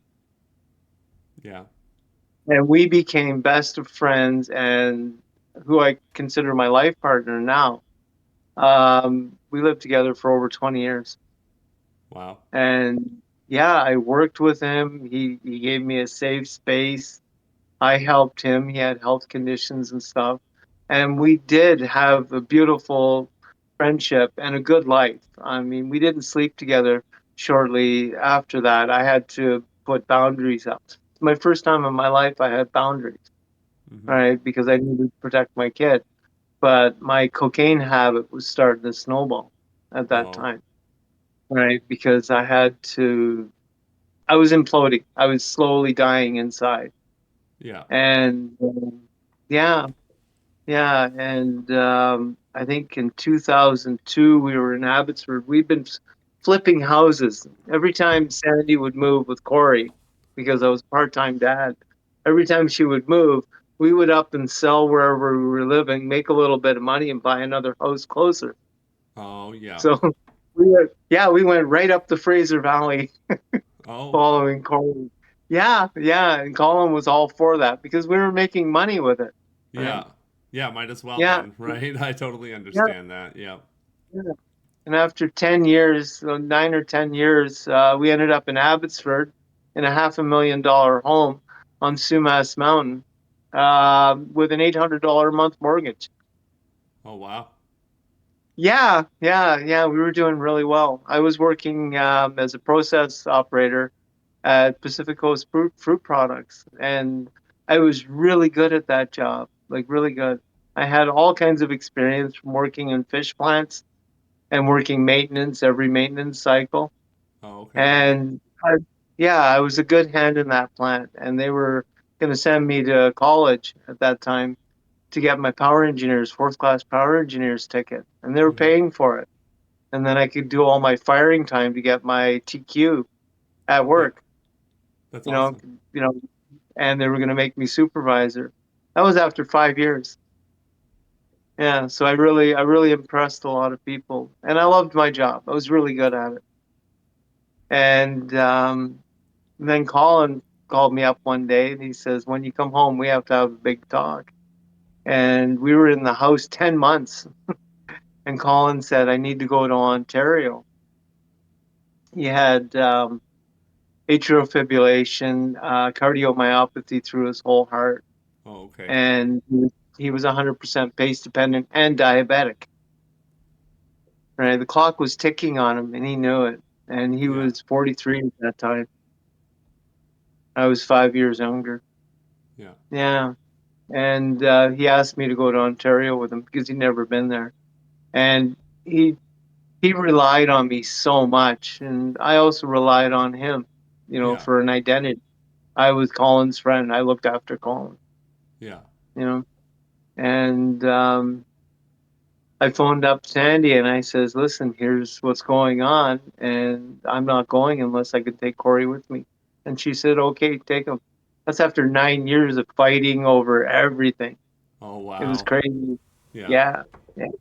Yeah, And we became best of friends and who I consider my life partner now. We lived together for over 20 years. wow. And yeah, I worked with him. He gave me a safe space. I helped him. He had health conditions and stuff. And we did have a beautiful friendship and a good life. I mean, we didn't sleep together shortly after that. I had to put boundaries up. My first time in my life, I had boundaries, Hmm. right? Because I needed to protect my kid. But my cocaine habit was starting to snowball at that Oh, time, right? Because I was imploding. I was slowly dying inside. Yeah. And yeah, yeah. And I think in 2002, we were in Abbotsford. We've been flipping houses. Every time Sandy would move with Corey, because I was part-time dad, every time she would move, we would up and sell wherever we were living, make a little bit of money, and buy another house closer. Oh, yeah. So we went right up the Fraser Valley Oh, following Colin. Yeah, yeah, and Colin was all for that because we were making money with it, right? yeah. Yeah, might as well Yeah, then, right? I totally yeah, understand that. Yeah. yeah. And after 10 years, 9 or 10 years, we ended up in Abbotsford in a $500,000 home on Sumas Mountain with an $800 a month mortgage. Oh, wow. Yeah, yeah, yeah. We were doing really well. I was working as a process operator at Pacific Coast Fruit Products, and I was really good at that job, like really good. I had all kinds of experience from working in fish plants and working maintenance, every maintenance cycle. Oh, okay. Yeah. And yeah, I was a good hand in that plant, and they were going to send me to college at that time to get my power engineers, fourth class power engineers ticket, and they were Hmm. paying for it. And then I could do all my firing time to get my TQ at Yeah. work, That's you know, awesome. you know, and they were going to make me supervisor. That was after 5 years. Yeah, so I really impressed a lot of people, and I loved my job. I was really good at it. And then Colin called me up one day, and he says, "When you come home, we have to have a big talk." And we were in the house 10 months, and Colin said, "I need to go to Ontario." He had atrial fibrillation, cardiomyopathy through his whole heart, Oh, okay. and he was 100% pace dependent and diabetic. Right, the clock was ticking on him, and he knew it. And he Yeah. was 43 at that time. I was 5 years younger. Yeah. Yeah, and he asked me to go to Ontario with him because he'd never been there, and he he relied on me so much, and I also relied on him, Yeah. for an identity. I was Colin's friend. I looked after Colin, Yeah. you know, and I phoned up Sandy and I says, "Listen, here's what's going on, and I'm not going unless I can take Corey with me." And she said, "Okay, take him." That's after 9 years of fighting over everything. Oh, It was wow. crazy. Yeah. Yeah, yeah.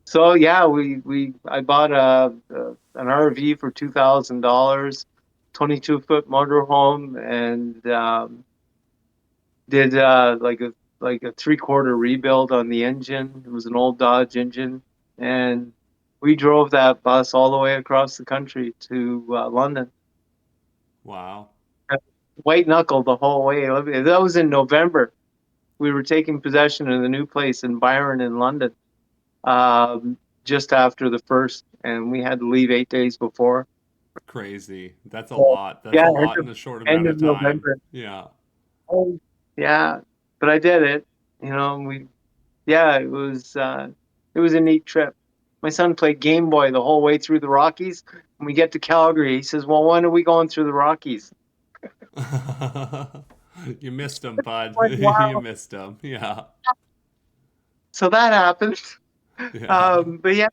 So yeah, we I bought an RV for $2,000, 22-foot motorhome, and did like a three-quarter rebuild on the engine. It was an old Dodge engine, and we drove that bus all the way across the country to London. Wow. White knuckle the whole way. That was in November. We were taking possession of the new place in Byron in London, just after the first, and we had to leave 8 days before. Crazy. That's a So, lot. That's yeah, a lot in a short end amount of of time. November. Yeah. Oh, yeah, but I did it. We Yeah, it was a neat trip. My son played Game Boy the whole way through the Rockies. When we get to Calgary, he says, "Well, when are we going through the Rockies?" You missed him, bud. I'm like, You wow. missed him. Yeah. So that happened. Yeah. But yeah,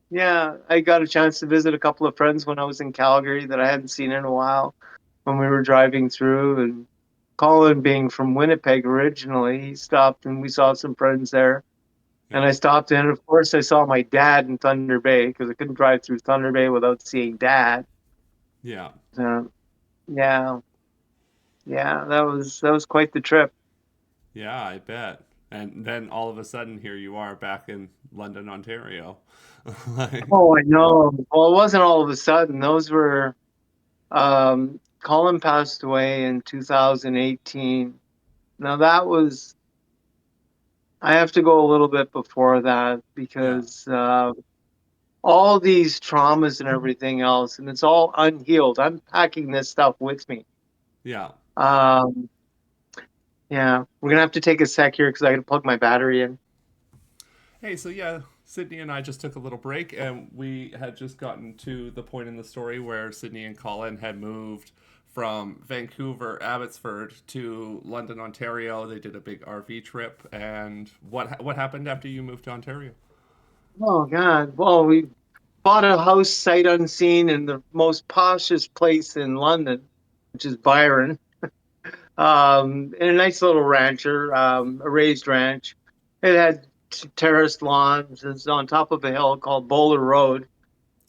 yeah, I got a chance to visit a couple of friends when I was in Calgary that I hadn't seen in a while when we were driving through. And Colin, being from Winnipeg originally, he stopped and we saw some friends there. And Yeah. I stopped in. Of course, I saw my dad in Thunder Bay because I couldn't drive through Thunder Bay without seeing dad. Yeah. So, yeah, yeah, that was quite the trip. Yeah, I bet. And then all of a sudden, here you are back in London, Ontario. Like, Oh, I know. Well, it wasn't all of a sudden. Those were Colin passed away in 2018. Now that was I have to go a little bit before that yeah. because all these traumas and everything else, and it's all unhealed. I'm packing this stuff with me. Yeah. Um, yeah, we're gonna have to take a sec here because I got to plug my battery in. Hey, so yeah, Sydney and I just took a little break, and we had just gotten to the point in the story where Sydney and Colin had moved from Vancouver, Abbotsford to London, Ontario. They did a big RV trip. And what happened after you moved to Ontario? Oh God. Well, we bought a house sight unseen in the most poshest place in London, which is Byron, in a nice little rancher, a raised ranch. It had terraced lawns. It's on top of a hill called Bowler Road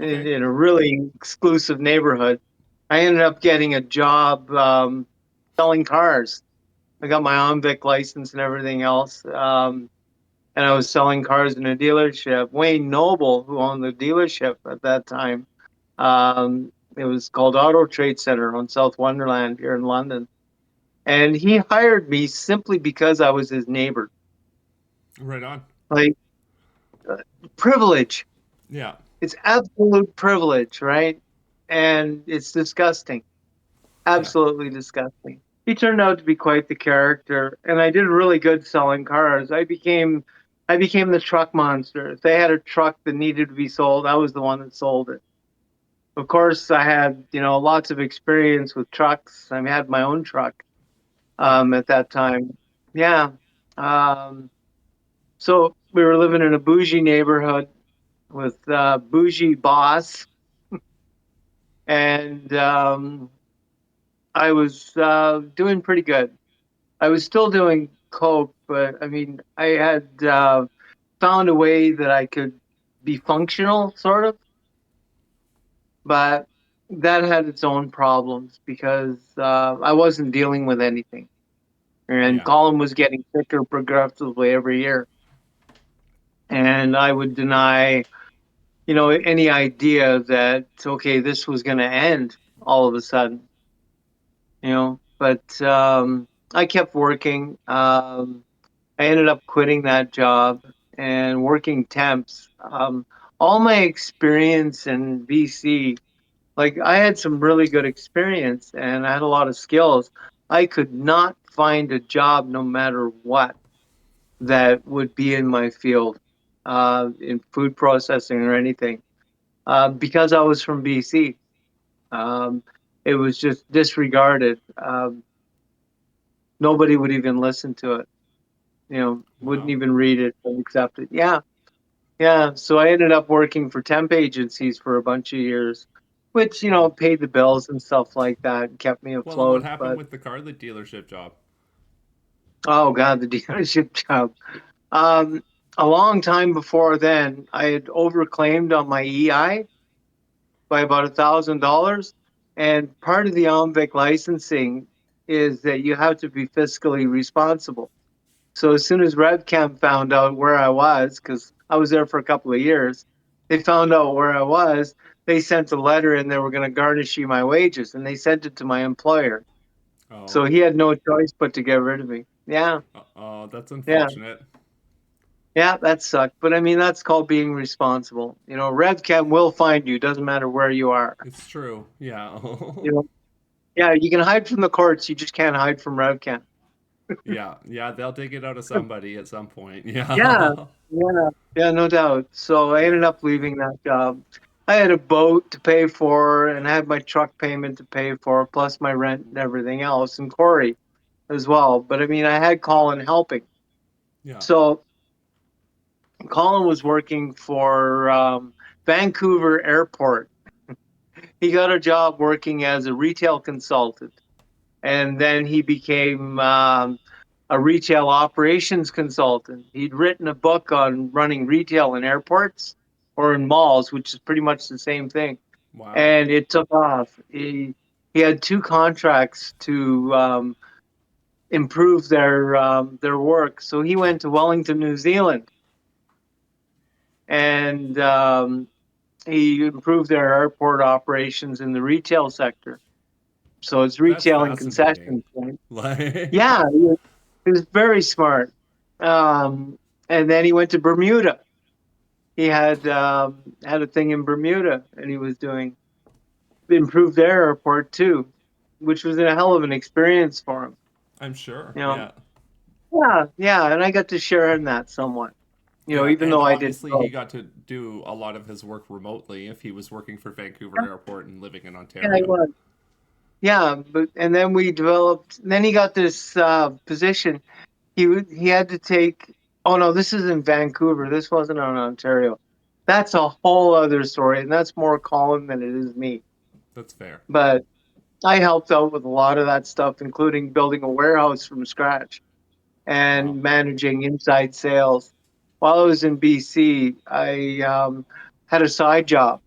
Okay. in a really exclusive neighborhood. I ended up getting a job selling cars. I got my OnVic license and everything else. And I was selling cars in a dealership. Wayne Noble, who owned the dealership at that time, it was called Auto Trade Center on South Wonderland here in London. And he hired me simply because I was his neighbor. Right on. Like, uh, privilege. Yeah. It's absolute privilege, right? And it's disgusting. Yeah. Absolutely disgusting. He turned out to be quite the character, and I did really good selling cars. I became the truck monster. If they had a truck that needed to be sold, I was the one that sold it. Of course, I had, lots of experience with trucks. I had my own truck Yeah. at that time. Yeah. Um, so we were living in a bougie neighborhood with bougie boss, and I was doing pretty good. I was still doing coke, but I mean, I had found a way that I could be functional, sort of, but that had its own problems because I wasn't dealing with anything. And Yeah. Colin was getting sicker progressively every year. And I would deny, any idea that, okay, this was going to end all of a sudden, but I kept working. I ended up quitting that job and working temps. All my experience in BC, like I had some really good experience and I had a lot of skills. I could not find a job no matter what that would be in my field, in food processing or anything, because I was from BC. Um, it was just disregarded. Nobody would even listen to it, wouldn't Wow. even read it and accept it. Yeah. Yeah, so I ended up working for temp agencies for a bunch of years, which, Hmm. paid the bills and stuff like that and kept me Well, and what afloat. happened But with the car dealership job? oh God, the dealership job. Um, a long time before then, I had overclaimed on my EI by about $1,000. And part of the OMVIC licensing is that you have to be fiscally responsible. So as soon as RevCam found out where I was, because I was there for a couple of years, they found out where I was. They sent a letter and they were going to garnish my wages, and they sent it to my employer. So Oh. he had no choice but to get rid of me. Yeah, Oh, that's yeah, unfortunate. yeah. That sucked, but I mean that's called being responsible. RevCam will find you. Doesn't matter where you are. It's true. Yeah. You know, yeah, you can hide from the courts. You just can't hide from RevCam. Yeah. Yeah. They'll dig it out of somebody at some point. Yeah, Yeah. yeah, yeah, no doubt. So I Yeah. ended up leaving that job. I had a boat to pay for and I had my truck payment to pay for, plus my rent and everything else, and Corey as well. But I mean, I had Colin helping. Yeah. So Colin was working for Vancouver Airport. He got a job working as a retail consultant, and then he became a retail operations consultant. He'd written a book on running retail in airports or in malls, which is pretty much the same thing. Wow. And it took off. He had two contracts to improve their work. So he went to Wellington, New Zealand, and he improved their airport operations in the retail sector. So it's That's retail and fascinating. concessions. Right? Like, Yeah, he was very smart. Um, and then he went to Bermuda. He had a thing in Bermuda, and he was doing improved their airport too, which was a hell of an experience for him. I'm sure. You know, Yeah. yeah, yeah, and I got to share in that somewhat. Yeah. Even And though I didn't obviously, he go. got to do a lot of his work remotely if he was working for Vancouver Airport and living in Yeah, he Ontario. was. yeah, but and then we developed. Then he got this position. He had to take. Oh no, this is in Vancouver. This wasn't in Ontario. That's a whole other story, and that's more Colin than it is me. That's fair. But I helped out with a lot of that stuff, including building a warehouse from scratch Wow. and managing inside sales. While I was in BC, I had a side job,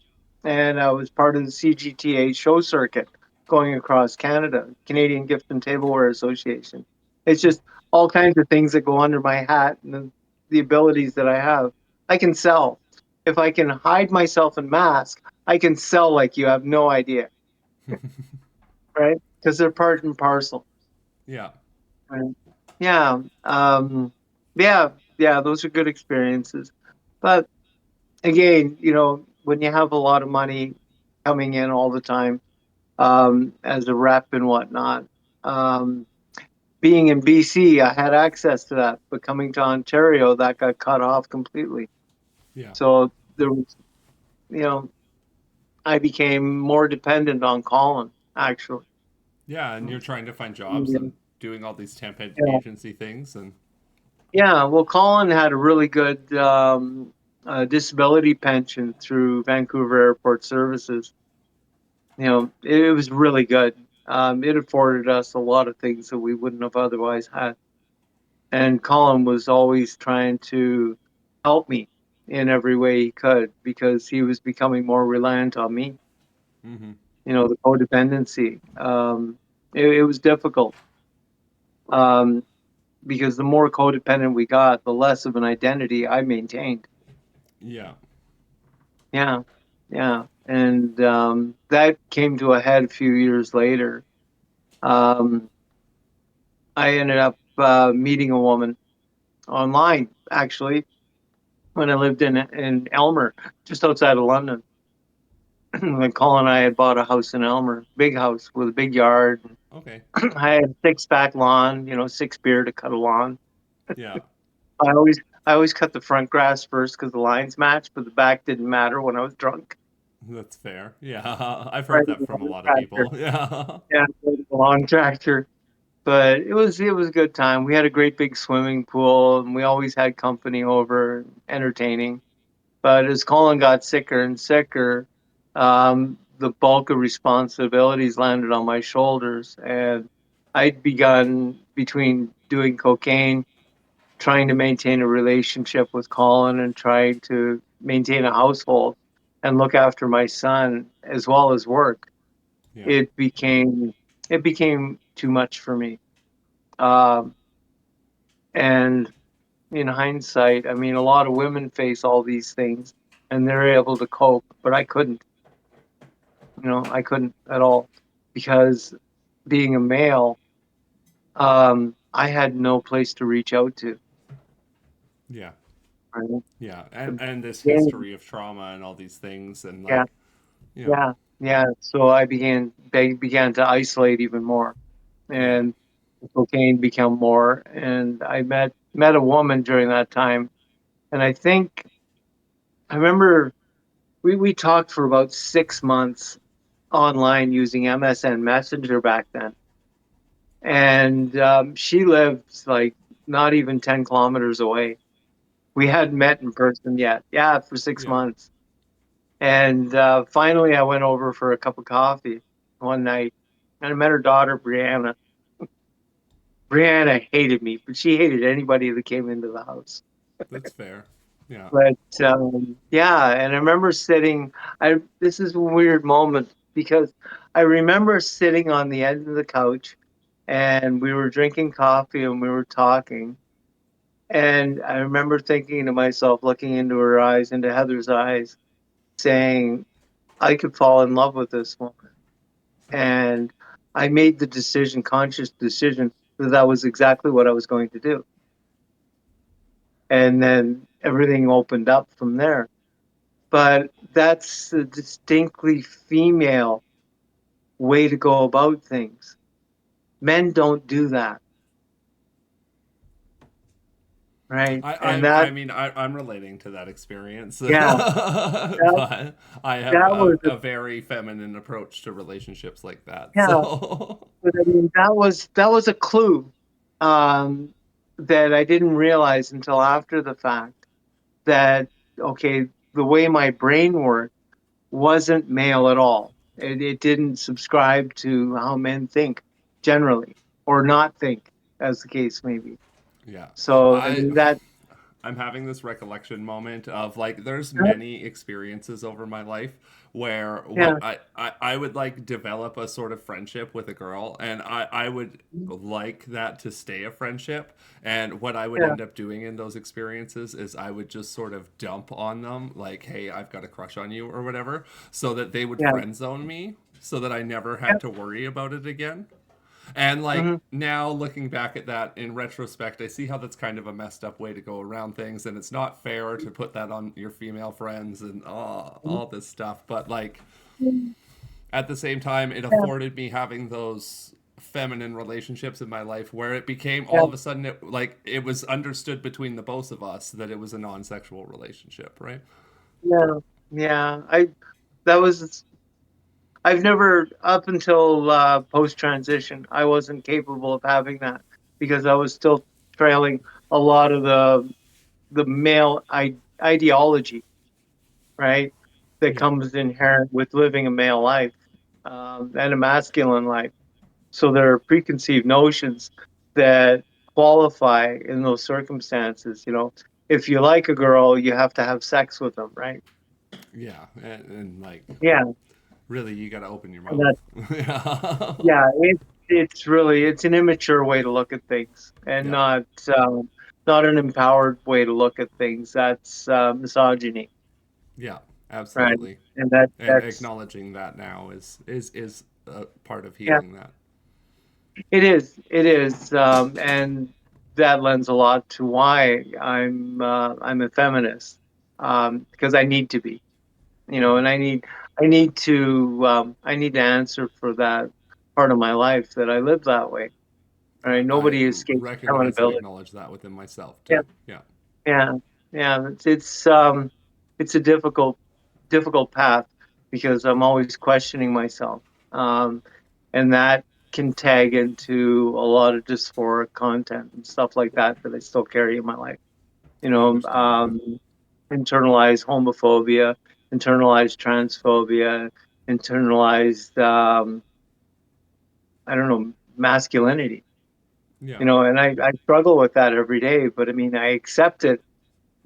and I was part of the CGTA show circuit going across Canada, Canadian Gift and Tableware Association. It's just all kinds of things that go under my hat and the abilities that I have. I can sell. If I can hide myself and mask, I can sell like you have no idea, right? Because they're part and parcel. Yeah. Right. Yeah. Yeah. Yeah. Those are good experiences. But again, when you have a lot of money coming in all the time, as a rep and whatnot, um, being in BC, I had access to that. But coming to Ontario, that got cut off completely. Yeah. So there was, you know, I became more dependent on Colin, actually. Yeah, and you're trying to find jobs Yeah. and doing all these temp agency things and Yeah, well, Colin had a really good disability pension through Vancouver Airport Services. It was really good. It afforded us a lot of things that we wouldn't have otherwise had. And Colin was always trying to help me in every way he could because he was becoming more reliant on me. mm-hmm. The codependency. It was difficult um, because the more codependent we got, the less of an identity I maintained. Yeah. Yeah, yeah. And that came to a head a few years later. Um, I ended up meeting a woman online, actually, when I lived in Elmer, just outside of London. When Colin and I had bought a house in Elmer, big house with a big yard. Okay. I had six back lawn, six beer to cut a lawn. Yeah. I always cut the front grass first because the lines matched, but the back didn't matter when I was drunk. That's fair. Yeah. I've heard Right, that the from a long lot of tractor. people. Yeah. Yeah, the long tractor. But it was a good time. We had a great big swimming pool, and we always had company over, entertaining. But as Colin got sicker and sicker, the bulk of responsibilities landed on my shoulders, and I'd begun between doing cocaine, trying to maintain a relationship with Colin, and trying to maintain a household and look after my son as well as work. Yeah. It became too much for me. Um, and in hindsight, I mean, a lot of women face all these things and they're able to cope, but I couldn't. I couldn't at all because being a male, I had no place to reach out to. Yeah. Right? Yeah. And this Yeah, history of trauma and all these things and yeah, like, you know, yeah, yeah. So they began to isolate even more, yeah. and cocaine became more. And I met a woman during that time, and I remember we talked for about 6 months online using MSN Messenger back then. And she lived like not even 10 kilometers away. We hadn't met in person yet. Yeah, for six Yeah. months. And finally, I went over for a cup of coffee one night and I met her daughter, Brianna. Brianna hated me, but she hated anybody that came into the house. That's fair. Yeah. But yeah, and I remember sitting. This is a weird moment because I remember sitting on the end of the couch, and we were drinking coffee and we were talking. And I remember thinking to myself, looking into her eyes, into Heather's eyes, saying, "I could fall in love with this woman." And I made the decision, conscious decision, that that was exactly what I was going to do. And then everything opened up from there. But that's a distinctly female way to go about things. Men don't do that. right? I, And I, that, I mean, I'm relating to that experience, yeah, that, but I have that was, a very feminine approach to relationships like that. yeah, So, but I mean, that was a clue, um, that I didn't realize until after the fact that, okay, the way my brain worked wasn't male at all. It didn't subscribe to how men think generally, or not think, as the case may be. yeah, So, I I mean, that, I'm having this recollection moment of like there's that- many experiences over my life where yeah, what I would like develop a sort of friendship with a girl, and I would like that to stay a friendship, and what I would yeah, end up doing in those experiences is I would just sort of dump on them like, hey, I've got a crush on you or whatever, so that they would yeah, friend zone me so that I never yeah, had to worry about it again. And like hmm, now looking back at that in retrospect, I see how that's kind of a messed up way to go around things, and it's not fair to put that on your female friends and all this stuff. But like at the same time, it yeah, afforded me having those feminine relationships in my life where it became all yeah, of a sudden like it was understood between the both of us that it was a non-sexual relationship, right? yeah, yeah. That was I've never, up until post transition, I wasn't capable of having that because I was still trailing a lot of the male ideology, right? That Yeah. comes inherent with living a male life, and a masculine life. So there are preconceived notions that qualify in those circumstances. If you like a girl, you have to have sex with them, right? Yeah. And like Yeah, really you got to open your and mouth. Yeah. yeah, it's an immature way to look at things, and Yeah. not an empowered way to look at things. That's misogyny, Yeah, right? absolutely. And that And that's acknowledging that now is a part of yeah, healing that. it is, and that lends a lot to why I'm a feminist, because I need to be, Hmm. and I need to answer for that part of my life that I live that way. Right? I Nobody escapes recognize and accountability. acknowledge that within myself Yeah. too. Yeah. Yeah, yeah, it's a difficult path because I'm always questioning myself, um, and that can tag into a lot of dysphoric content and stuff like that I still carry in my life. You I know, understand that. internalized homophobia, internalized transphobia, internalized I don't know, masculinity. Yeah. And I struggle with that every day, but I mean I accept it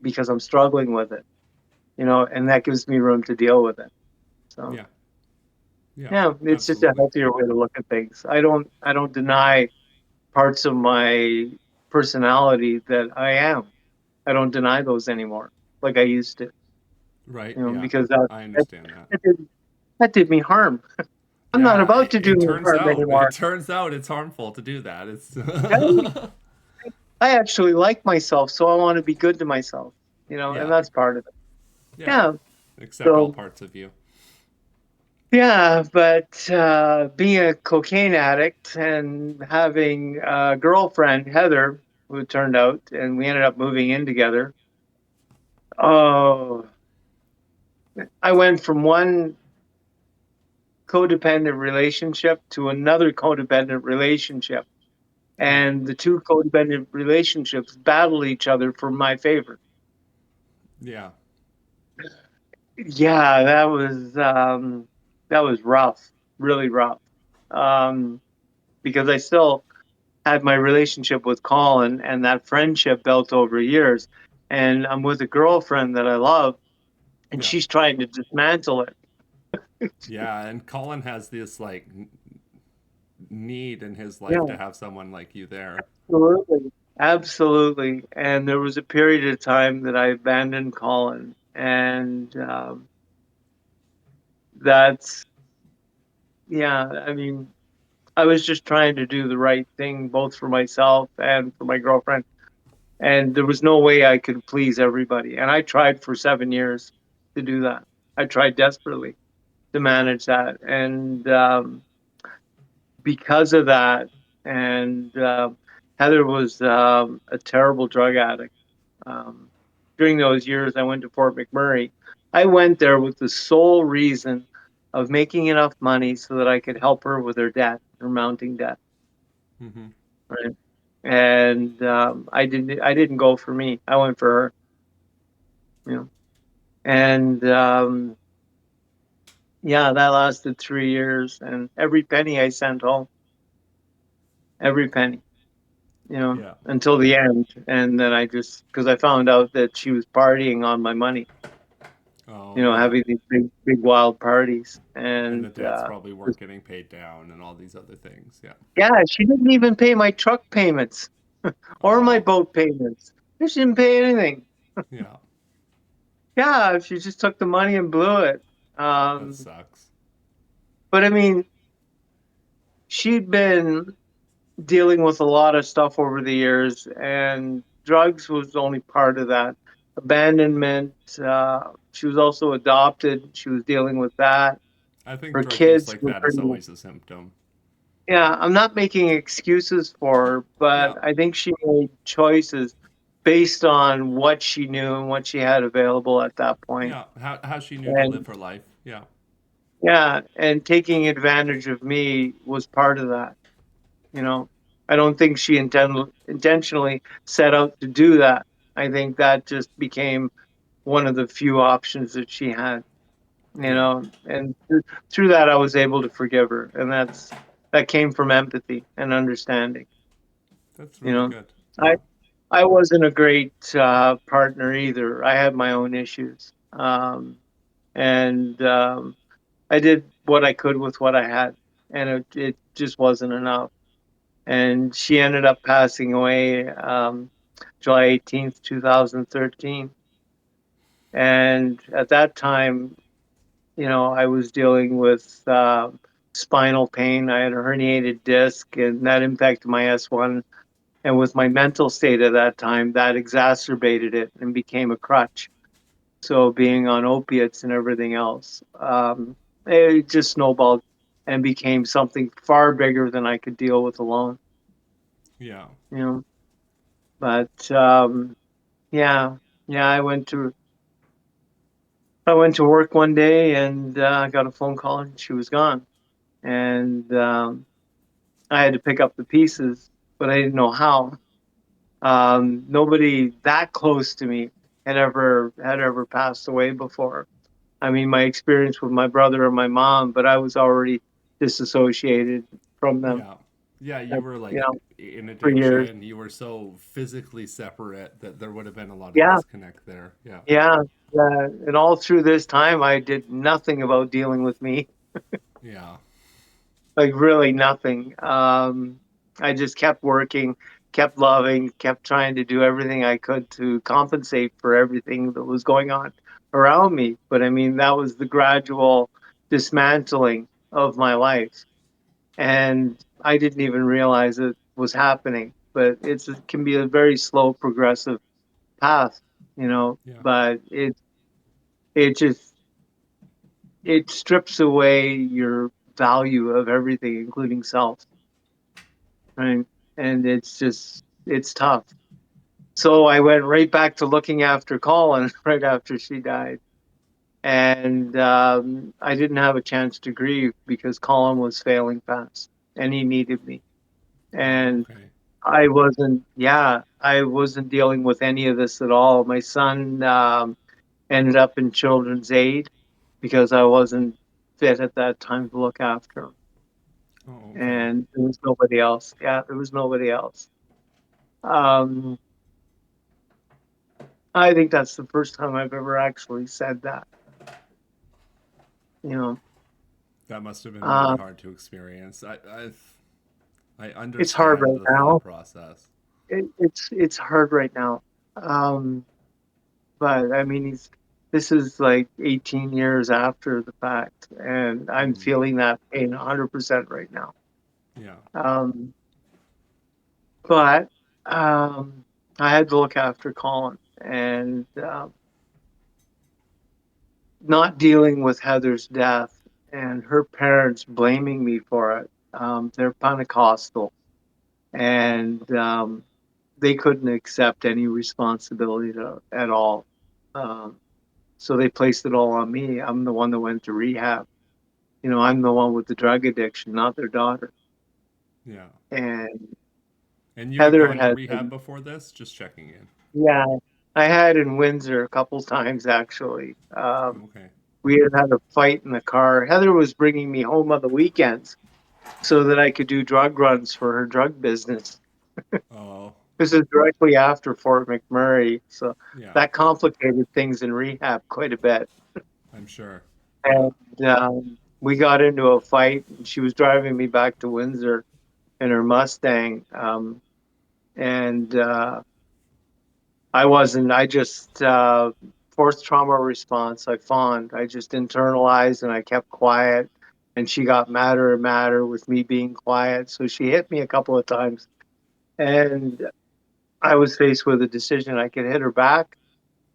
because I'm struggling with it. And that gives me room to deal with it. So Yeah. Yeah. yeah, it's just a Absolutely. healthier way to look at things. I don't deny parts of my personality that I am. I don't deny those anymore like I used to. Right. Yeah. Because that I that, understand that. that, did, that did me harm. I'm not Yeah. about to do It me turns harm out. It anymore. turns out it's harmful to do that. It's. I I actually like myself, so I want to be good to myself. And Yeah. that's part of it. Yeah. Yeah. Accept all So parts of you. yeah, but being a cocaine addict and having a girlfriend, Heather, who it turned out, and we ended up moving in together. Oh, I went from one codependent relationship to another codependent relationship. Yeah. And the two codependent relationships battled each other for my favor. Yeah. Yeah, that was rough, really rough. Um, because I still had my relationship with Colin, and that friendship built over years. And I'm with a girlfriend that I love, and Yeah. she's trying to dismantle it. Yeah. And Colin has this like need in his life Yeah, to have someone like you there. absolutely. Absolutely. And there was a period of time that I abandoned Colin. And that's, yeah, I mean, I was just trying to do the right thing, both for myself and for my girlfriend. And there was no way I could please everybody. And I tried for 7 years to do that. I tried desperately to manage that. And because of that, and Heather was a terrible drug addict. Um, During those years, I went to Fort McMurray. I went there with the sole reason of making enough money so that I could help her with her debt, her mounting debt. Mm-hmm. Right. And I didn't go for me. I went for her, you know. And yeah, that lasted 3 years, and every penny I sent home, every penny, Yeah. until the end. And then I just, because I found out that she was partying on my money, Oh yeah. having these big wild parties. And And the debts probably weren't getting paid down, and all these other things. Yeah. yeah, she didn't even pay my truck payments or my Oh boat payments. She didn't pay anything. yeah. Yeah, she just took the money and blew it. That Um, sucks. but I mean, she'd been dealing with a lot of stuff over the years, and drugs was only part of that. Abandonment. She was also adopted. She was dealing with that. I think Her drug use kids like were that is pretty. always a symptom. Yeah, I'm not making excuses for her, Yeah. but I think she made choices based on what she knew and what she had available at that point. Yeah. How she knew to live And her life. Yeah. yeah, and taking advantage of me was part of that. You know, I don't think she intentionally set out to do that. I think that just became one of the few options that she had. Yeah. And through that, I was able to forgive her, and that came from empathy and understanding. That's You really know, good. I Yeah. I wasn't a great partner either. I had my own issues, and I did what I could with what I had, and it just wasn't enough. And she ended up passing away July 18th, 2013. And at that time, I was dealing with spinal pain. I had a herniated disc, and that impacted my S1. And with my mental state at that time, that exacerbated it and became a crutch. So being on opiates and everything else, it just snowballed and became something far bigger than I could deal with alone. Yeah. You know, but yeah, yeah, I went to work one day and I got a phone call and she was gone, and I had to pick up the pieces, but I didn't know how. Nobody that close to me had ever passed away before. I mean, my experience with my brother and my mom, but I was already disassociated from them. Yeah. Yeah. You were You like know, in for years. addiction. You were so physically separate that there would have been a lot of Yeah, disconnect there. Yeah. yeah, yeah. And all through this time, I did nothing about dealing with me. Yeah. Like really nothing. I just kept working, kept loving, kept trying to do everything I could to compensate for everything that was going on around me. But I mean, that was the gradual dismantling of my life. And I didn't even realize it was happening. But it can be a very slow, progressive path, Yeah. but it just, it strips away your value of everything, including self. Right. And it's tough. So I went right back to looking after Colin right after she died. And I didn't have a chance to grieve because Colin was failing fast and he needed me. Oh, And okay. I wasn't dealing with any of this at all. My son ended up in children's aid because I wasn't fit at that time to look after him. Oh, okay. And there was nobody else. Yeah, there was nobody else. Um, I think that's the first time I've ever actually said that. You know, That must have been really uh, hard to experience. I it's hard understand right the now. thought process. It's hard right now. Um, but I mean, this is like 18 years after the fact, and I'm Mm. feeling that pain 100% right now. Yeah. Um, but I had to look after Colin, and not dealing with Heather's death and her parents blaming me for it. They're Pentecostal, and they couldn't accept any responsibility at all. Um, so they placed it all on me. I'm the one that went to rehab. I'm the one with the drug addiction, not their daughter. Yeah. And And you had Heather gone to had rehab been, before this? Just checking in. yeah, I had in Windsor a couple times actually. Okay. We had a fight in the car. Heather was bringing me home on the weekends so that I could do drug runs for her drug business. Oh, This is directly after Fort McMurray, so yeah. that complicated things in rehab quite a bit. I'm sure. Yeah. And we got into a fight, and she was driving me back to Windsor in her Mustang. And I wasn't, I just, forced trauma response. I fawned. I just internalized and I kept quiet. And she got madder and madder with me being quiet. So she hit me a couple of times. And I was faced with a decision. I could hit her back,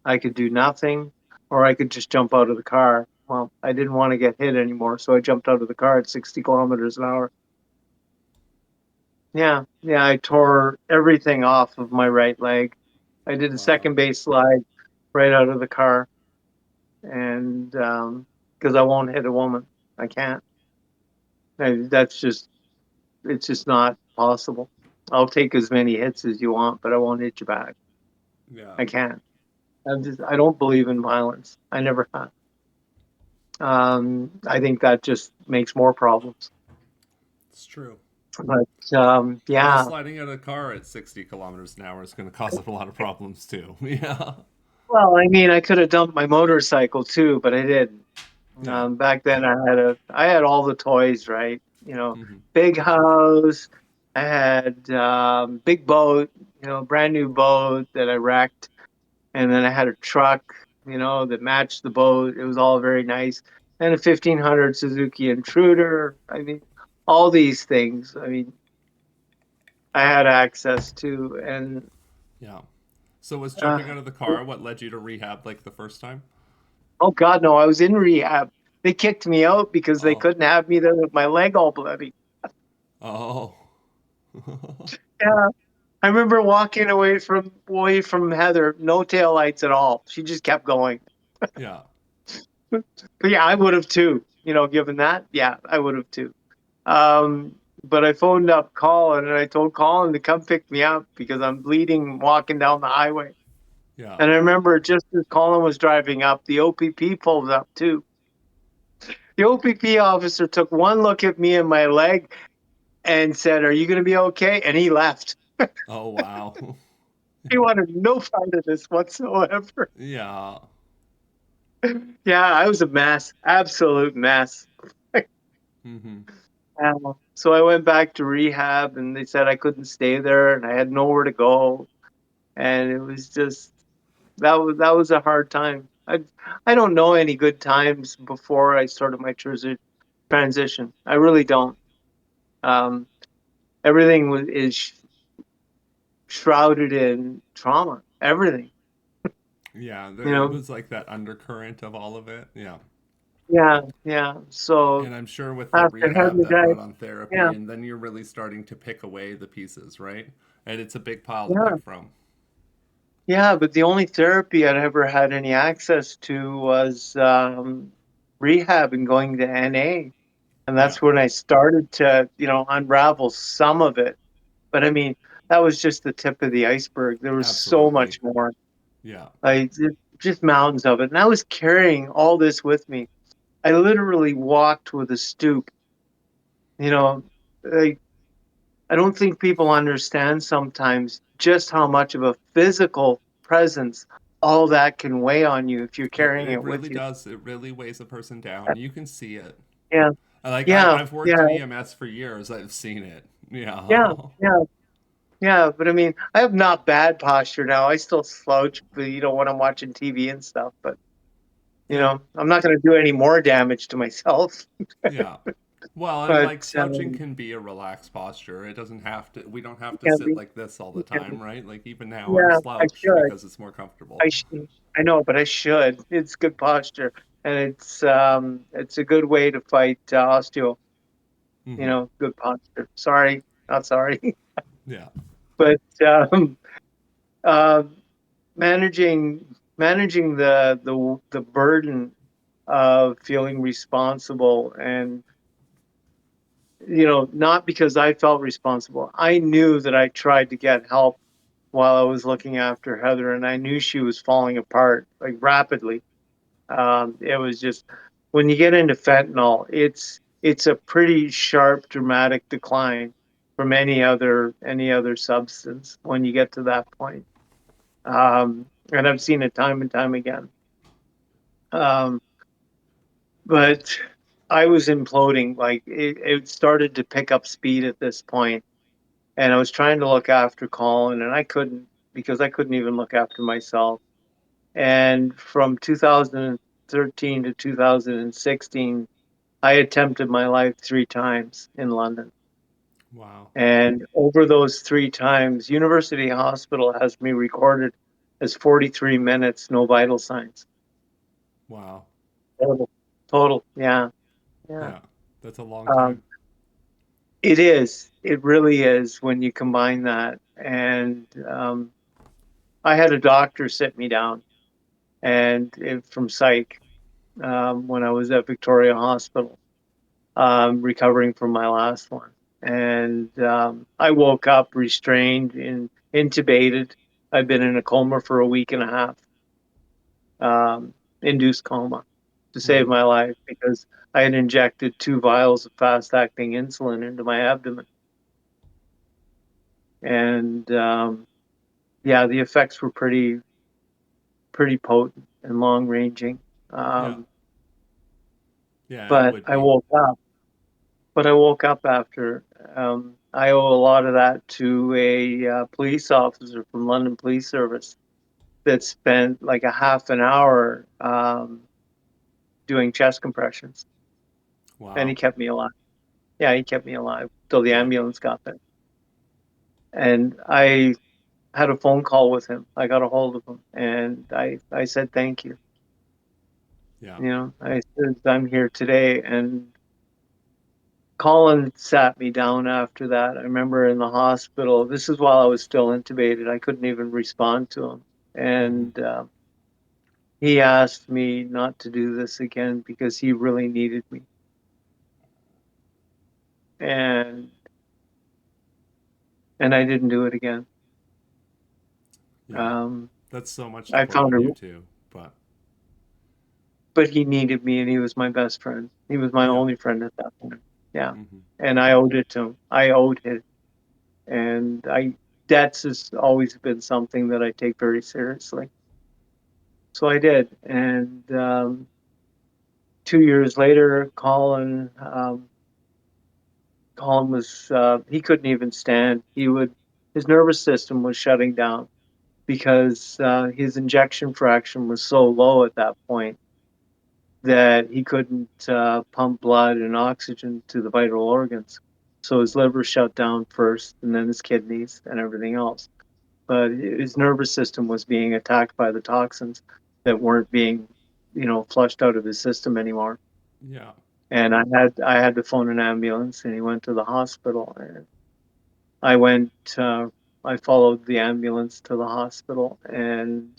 I could do nothing, or I could just jump out of the car. Well, I didn't want to get hit anymore. So I jumped out of the car at 60 kilometers an hour. Yeah. Yeah. I tore everything off of my right leg. I did a Wow. second base slide right out of the car, and because I won't hit a woman, I can't. That's just it's just not possible. I'll take as many hits as you want, but I won't hit you back. Yeah. I can't. I don't believe in violence. I never have. I think that just makes more problems. It's true. But Well, yeah. sliding out of a car at 60 kilometers an hour is going to cause a lot of problems too. Yeah. Well, I mean, I could have dumped my motorcycle too, but I didn't. Yeah. Back then, I had all the toys, right? Hmm. Big house. I had big boat, brand new boat that I wrecked, and then I had a truck, that matched the boat. It was all very nice, and a 1500 Suzuki Intruder. I mean, all these things. I mean, I had access to, and Yeah. So was uh, jumping out of the car what led you to rehab like the first time? oh God, no! I was in rehab. They kicked me out because they Oh. couldn't have me there with my leg all bloody. Oh. Yeah. I remember walking away from Heather, no tail lights at all. She just kept going. Yeah. But yeah, I would have too. Given that, yeah, I would have too. But I phoned up Colin and I told Colin to come pick me up because I'm bleeding walking down the highway. Yeah. And I remember just as Colin was driving up, the OPP pulled up too. The OPP officer took one look at me and my leg and said, "Are you going to be okay?" And he left. Oh, wow. He wanted no part of this whatsoever. Yeah. Yeah, I was a mess, absolute mess. Hmm. So I went back to rehab, and they said I couldn't stay there, and I had nowhere to go, and it was just that was a hard time. I don't know any good times before I started my transition. I really don't. Um, everything is shrouded in trauma. Everything, Yeah. you It know. was like that undercurrent of all of it. Yeah. Yeah, yeah. So And I'm sure with the after rehab Heather that died, brought on yeah, therapy, and then you're really starting to pick away the pieces, right? And it's a big pile to yeah. pick from. Yeah, but the only therapy I'd ever had any access to was rehab and going to NA. And Yeah, that's when I started to, unravel some of it. But I mean, that was just the tip of the iceberg. There was so absolutely. much more. Yeah, Just mountains of it. And I was carrying all this with me. I literally walked with a stoop. You know, like, I don't think people understand sometimes just how much of a physical presence all that can weigh on you if you're carrying it it with really you. does. It really weighs a person down. You can see it. Yeah, Like yeah, I've worked yeah, in EMS for years. I've seen it. Yeah, yeah, yeah, yeah. But I mean, I have not bad posture now. I still slouch, when I'm watching TV and stuff. But yeah, I'm not going to do any more damage to myself. yeah. Well, and But like slouching can be a relaxed posture. It doesn't have to. We don't have to can sit be, like this all the it can be. time, right? Like even now, I'm Yeah, I slouched should. because it's more comfortable. I should. I know, but I should. It's good posture, and it's a good way to fight osteo. Hmm. Good posture. Sorry, not sorry. Yeah. But uh, managing the burden of feeling responsible, and not because I felt responsible. I knew that I tried to get help while I was looking after Heather, and I knew she was falling apart like rapidly. It was just, when you get into fentanyl, it's a pretty sharp, dramatic decline from any other substance when you get to that point. And I've seen it time and time again. Um, but I was imploding. Like it started to pick up speed at this point, and I was trying to look after Colin, and I couldn't, because I couldn't even look after myself. And from 2013 to 2016, I attempted my life 3 times in London. Wow. And over those 3 times, University Hospital has me recorded as 43 minutes, no vital signs. Wow. Total. Total. Yeah. Yeah. Yeah. That's a long Um, time. it is. It really is when you combine that. And I had a doctor sit me down from psych, when I was at Victoria Hospital, recovering from my last one. And I woke up restrained and intubated. I've been in a coma for a week and a half, um, induced coma, to save Mm-hmm. my life, because I had injected 2 vials of fast acting insulin into my abdomen. And yeah, the effects were pretty potent and long ranging. Yeah. Um, Yeah, it but would I be. woke up. But I woke up after. I owe a lot of that to a police officer from London Police Service that spent like a half an hour doing chest compressions, and he Wow. kept me alive. Yeah, he kept me alive till the Yeah. ambulance got there. And I had a phone call with him. I got a hold of him, and I said thank you. Yeah. I said I'm here today, and Colin sat me down after that. I remember in the hospital. This is while I was still intubated. I couldn't even respond to him. Mm-hmm. And he asked me not to do this again because he really needed me. And I didn't do it again. Yeah. Um, That's so much to I put found on a, you too. But but he needed me, and he was my best friend. He was my yeah. only friend at that point. Yeah. Mm-hmm. And I owed it to him. I owed it. And debts has always been something that I take very seriously. So I did. And 2 years later, Colin was, he couldn't even stand. His nervous system was shutting down because his injection fraction was so low at that point that he couldn't pump blood and oxygen to the vital organs. So his liver shut down first, and then his kidneys and everything else. But his nervous system was being attacked by the toxins that weren't being, flushed out of his system anymore. Yeah. And I had to phone an ambulance, and he went to the hospital. And I went. I followed the ambulance to the hospital, and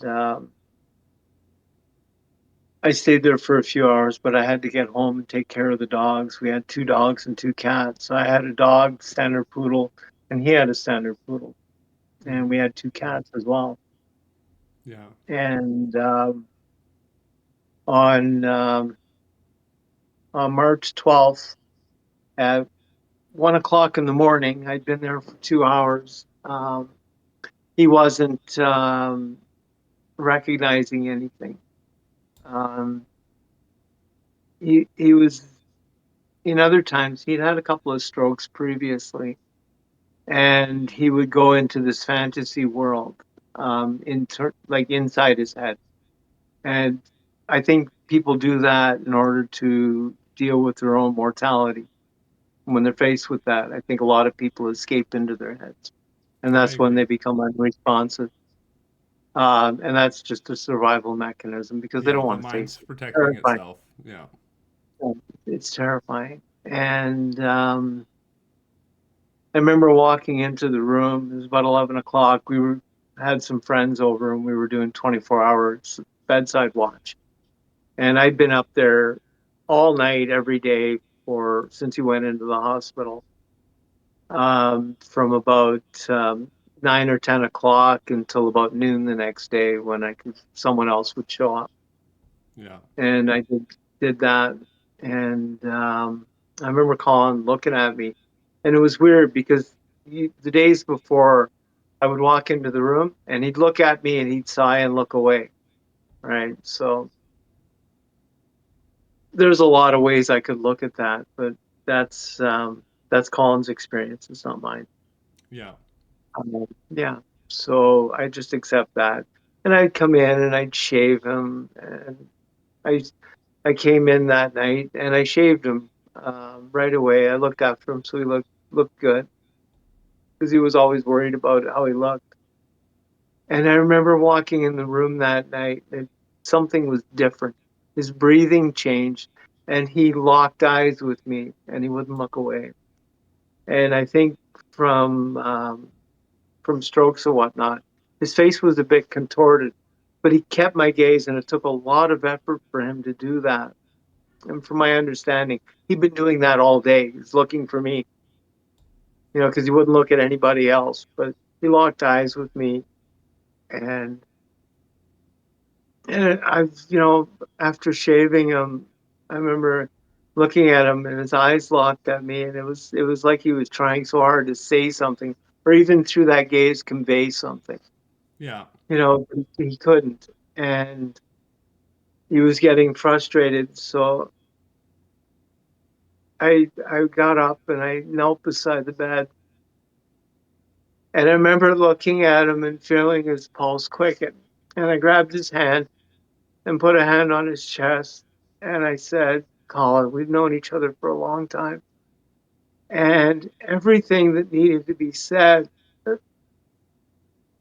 I stayed there for a few hours. But I had to get home and take care of the dogs. We had 2 dogs and 2 cats. So I had a dog, standard poodle, and he had a standard poodle, and Mm-hmm. we had 2 cats as well. Yeah. And on March 12th at 1 o'clock in the morning. I'd been there for 2 hours. He wasn't recognizing anything. Um, he was, in other times, he'd had a couple of strokes previously, and he would go into this fantasy world, like inside his head. And I think people do that in order to deal with their own mortality. When they're faced with that, I think a lot of people escape into their heads, and I that's when they agree. become unresponsive. And that's just a survival mechanism because they Yeah. don't The want to mind's face it. protecting Terrifying. itself. Yeah. It's terrifying. And I remember walking into the room. It was about 11 o'clock. Had some friends over, and we were doing 24 hours bedside watch. And I'd been up there all night, every day for since he went into the hospital, from about 9 or 10 o'clock until about noon the next day when someone else would show up. Yeah. And I did that. And I remember Colin looking at me, and it was weird because the days before, I would walk into the room and he'd look at me and he'd sigh and look away. Right. So there's a lot of ways I could look at that, but that's Colin's experience. It's not mine. Yeah. Yeah. So I just accept that, and I'd come in and I'd shave him, and I I came in that night and I shaved him right away. I looked after him so he looked good because he was always worried about how he looked. And I remember walking in the room that night and something was different. His breathing changed and he locked eyes with me and he wouldn't look away. And I think from from strokes or whatnot, his face was a bit contorted, but he kept my gaze, and it took a lot of effort for him to do that. And from my understanding, he'd been doing that all day. He's looking for me, because he wouldn't look at anybody else. But he locked eyes with me, and after shaving him, I remember looking at him, and his eyes locked at me, and it was like he was trying so hard to say something, or even through that gaze convey something. Yeah. But he couldn't, and he was getting frustrated. So I got up and I knelt beside the bed. And I remember looking at him and feeling his pulse quicken. And I grabbed his hand and put a hand on his chest. And I said, Colin, we've known each other for a long time. And everything that needed to be said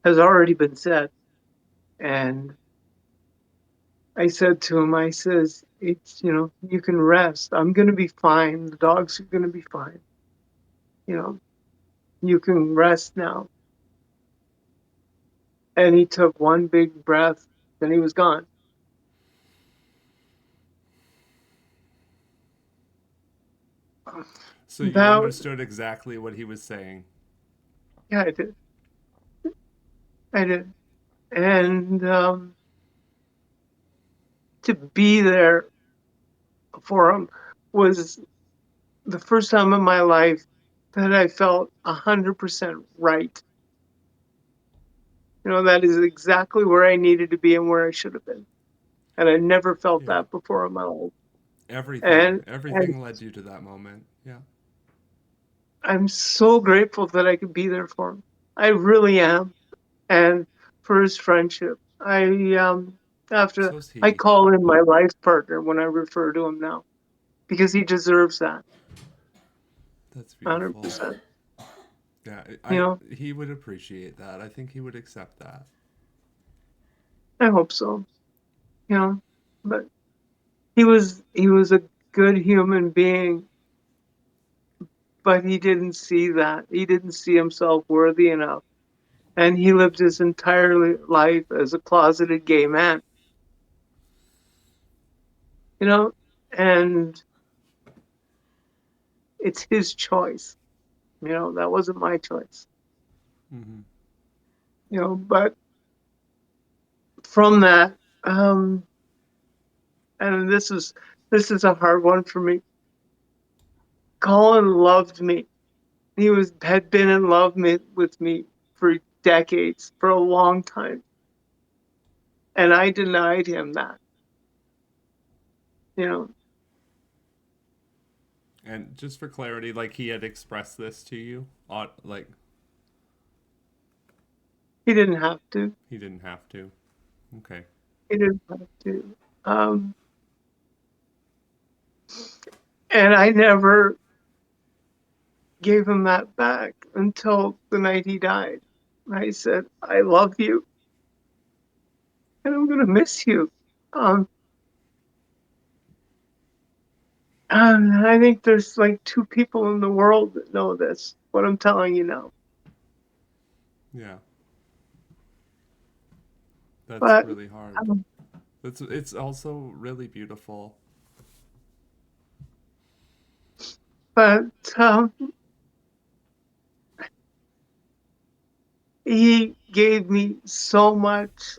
has already been said. And I said to him, I says, you can rest. I'm going to be fine. The dogs are going to be fine. You know, you can rest now. And he took one big breath, then he was gone. So you That, understood exactly what he was saying. yeah, I did. I did. And to be there for him was the first time in my life that I felt 100% right. That is exactly where I needed to be and where I should have been. And I never felt Yeah. that before in my life. Everything. And, and Everything led you to that moment. Yeah. I'm so grateful that I could be there for him. I really am. And for his friendship. After So is I he. call him my life partner when I refer to him now because he deserves that That's beautiful. 100%. Yeah, You know, he would appreciate that. I think he would accept that. I hope so. You know, but he was a good human being, but he didn't see that. He didn't see himself worthy enough, and he lived his entire life as a closeted gay man. You know, and it's his choice. That wasn't my choice. Hmm. But from that, um, and this is a hard one for me. Colin loved me. Had been in love with me for decades, for a long time, and I denied him that. You know, And just for clarity, like he had expressed this to you, like he didn't have to. he didn't have to. Okay. He didn't have to. Um, and I never gave him that back until the night he died. I said, "I love you, and I'm gonna miss you." Um, and I think there's like two people in the world that know this. what I'm telling you now. Yeah. That's But really hard. um, It's also really beautiful. but he gave me so much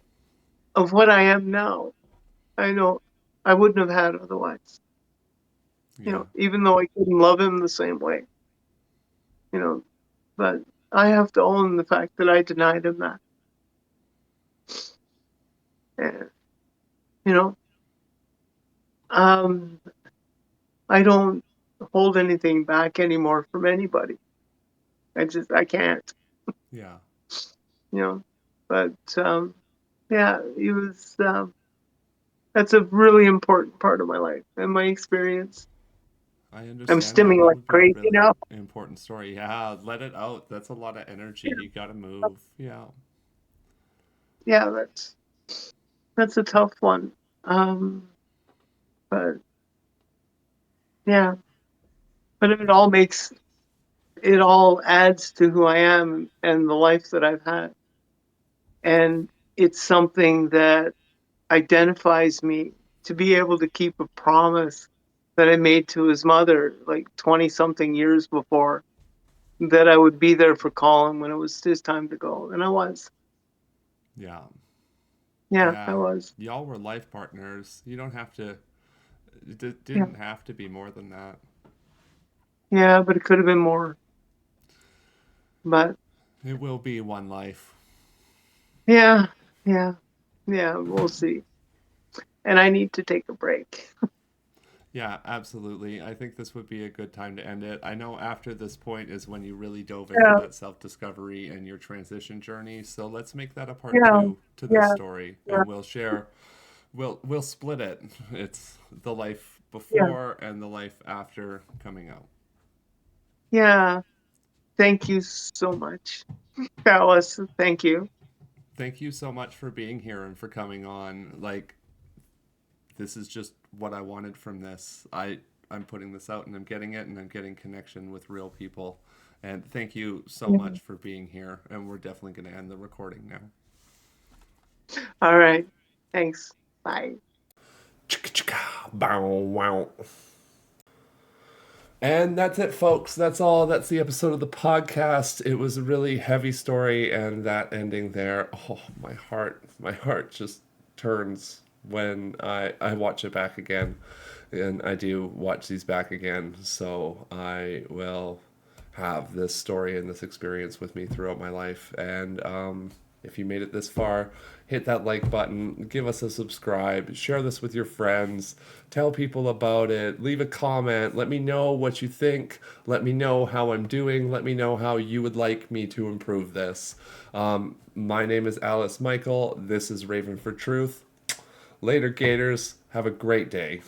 of what I am now. I know I wouldn't have had otherwise. Yeah. Even though I couldn't love him the same way, you know, but I have to own the fact that I denied him that. And, you know, um, I don't hold anything back anymore from anybody. I can't, Yeah. you know, but, yeah, he was, that's a really important part of my life and my experience. I I'm understand that. stimming That like would be a crazy really now. important story. Yeah, let it out. That's a lot of energy. You gotta move. Yeah. Yeah, that's a tough one. Um, but yeah, but it all adds to who I am and the life that I've had. And it's something that identifies me to be able to keep a promise that I made to his mother like 20 something years before, that I would be there for Colin when it was his time to go. And I was. Yeah. Yeah, I Yeah. was. Y'all were life partners. You don't have to, Yeah. didn't have to be more than that. Yeah, but it could have been more. But It will be one life. yeah, yeah, yeah, we'll see. And I need to take a break. Yeah, absolutely. I think this would be a good time to end it. I know after this point is when you really dove into Yeah, that self discovery and your transition journey. So let's make that a part yeah, two to this yeah, story, yeah, and we'll share. We'll split it. It's the life yeah, before and the life after coming out. yeah. Thank you so much, Alice. Thank you. Thank you so much for being here and for coming on. Like, this is just what I wanted from this. I'm putting this out and I'm getting it and I'm getting connection with real people. And thank you so Yeah. much for being here. And we're definitely going to end the recording now. All right. Thanks. Bye. Bow, wow. And that's it, folks. That's all. That's the episode of the podcast. It was a really heavy story, and that ending there, oh, my heart just turns when I watch it back again. And I do watch these back again. So I will have this story and this experience with me throughout my life. And if you made it this far, hit that like button, give us a subscribe, share this with your friends, tell people about it, leave a comment, let me know what you think, let me know how I'm doing, let me know how you would like me to improve this. My name is Alice Michael. This is Raven for Truth. Later, Gators. Have a great day.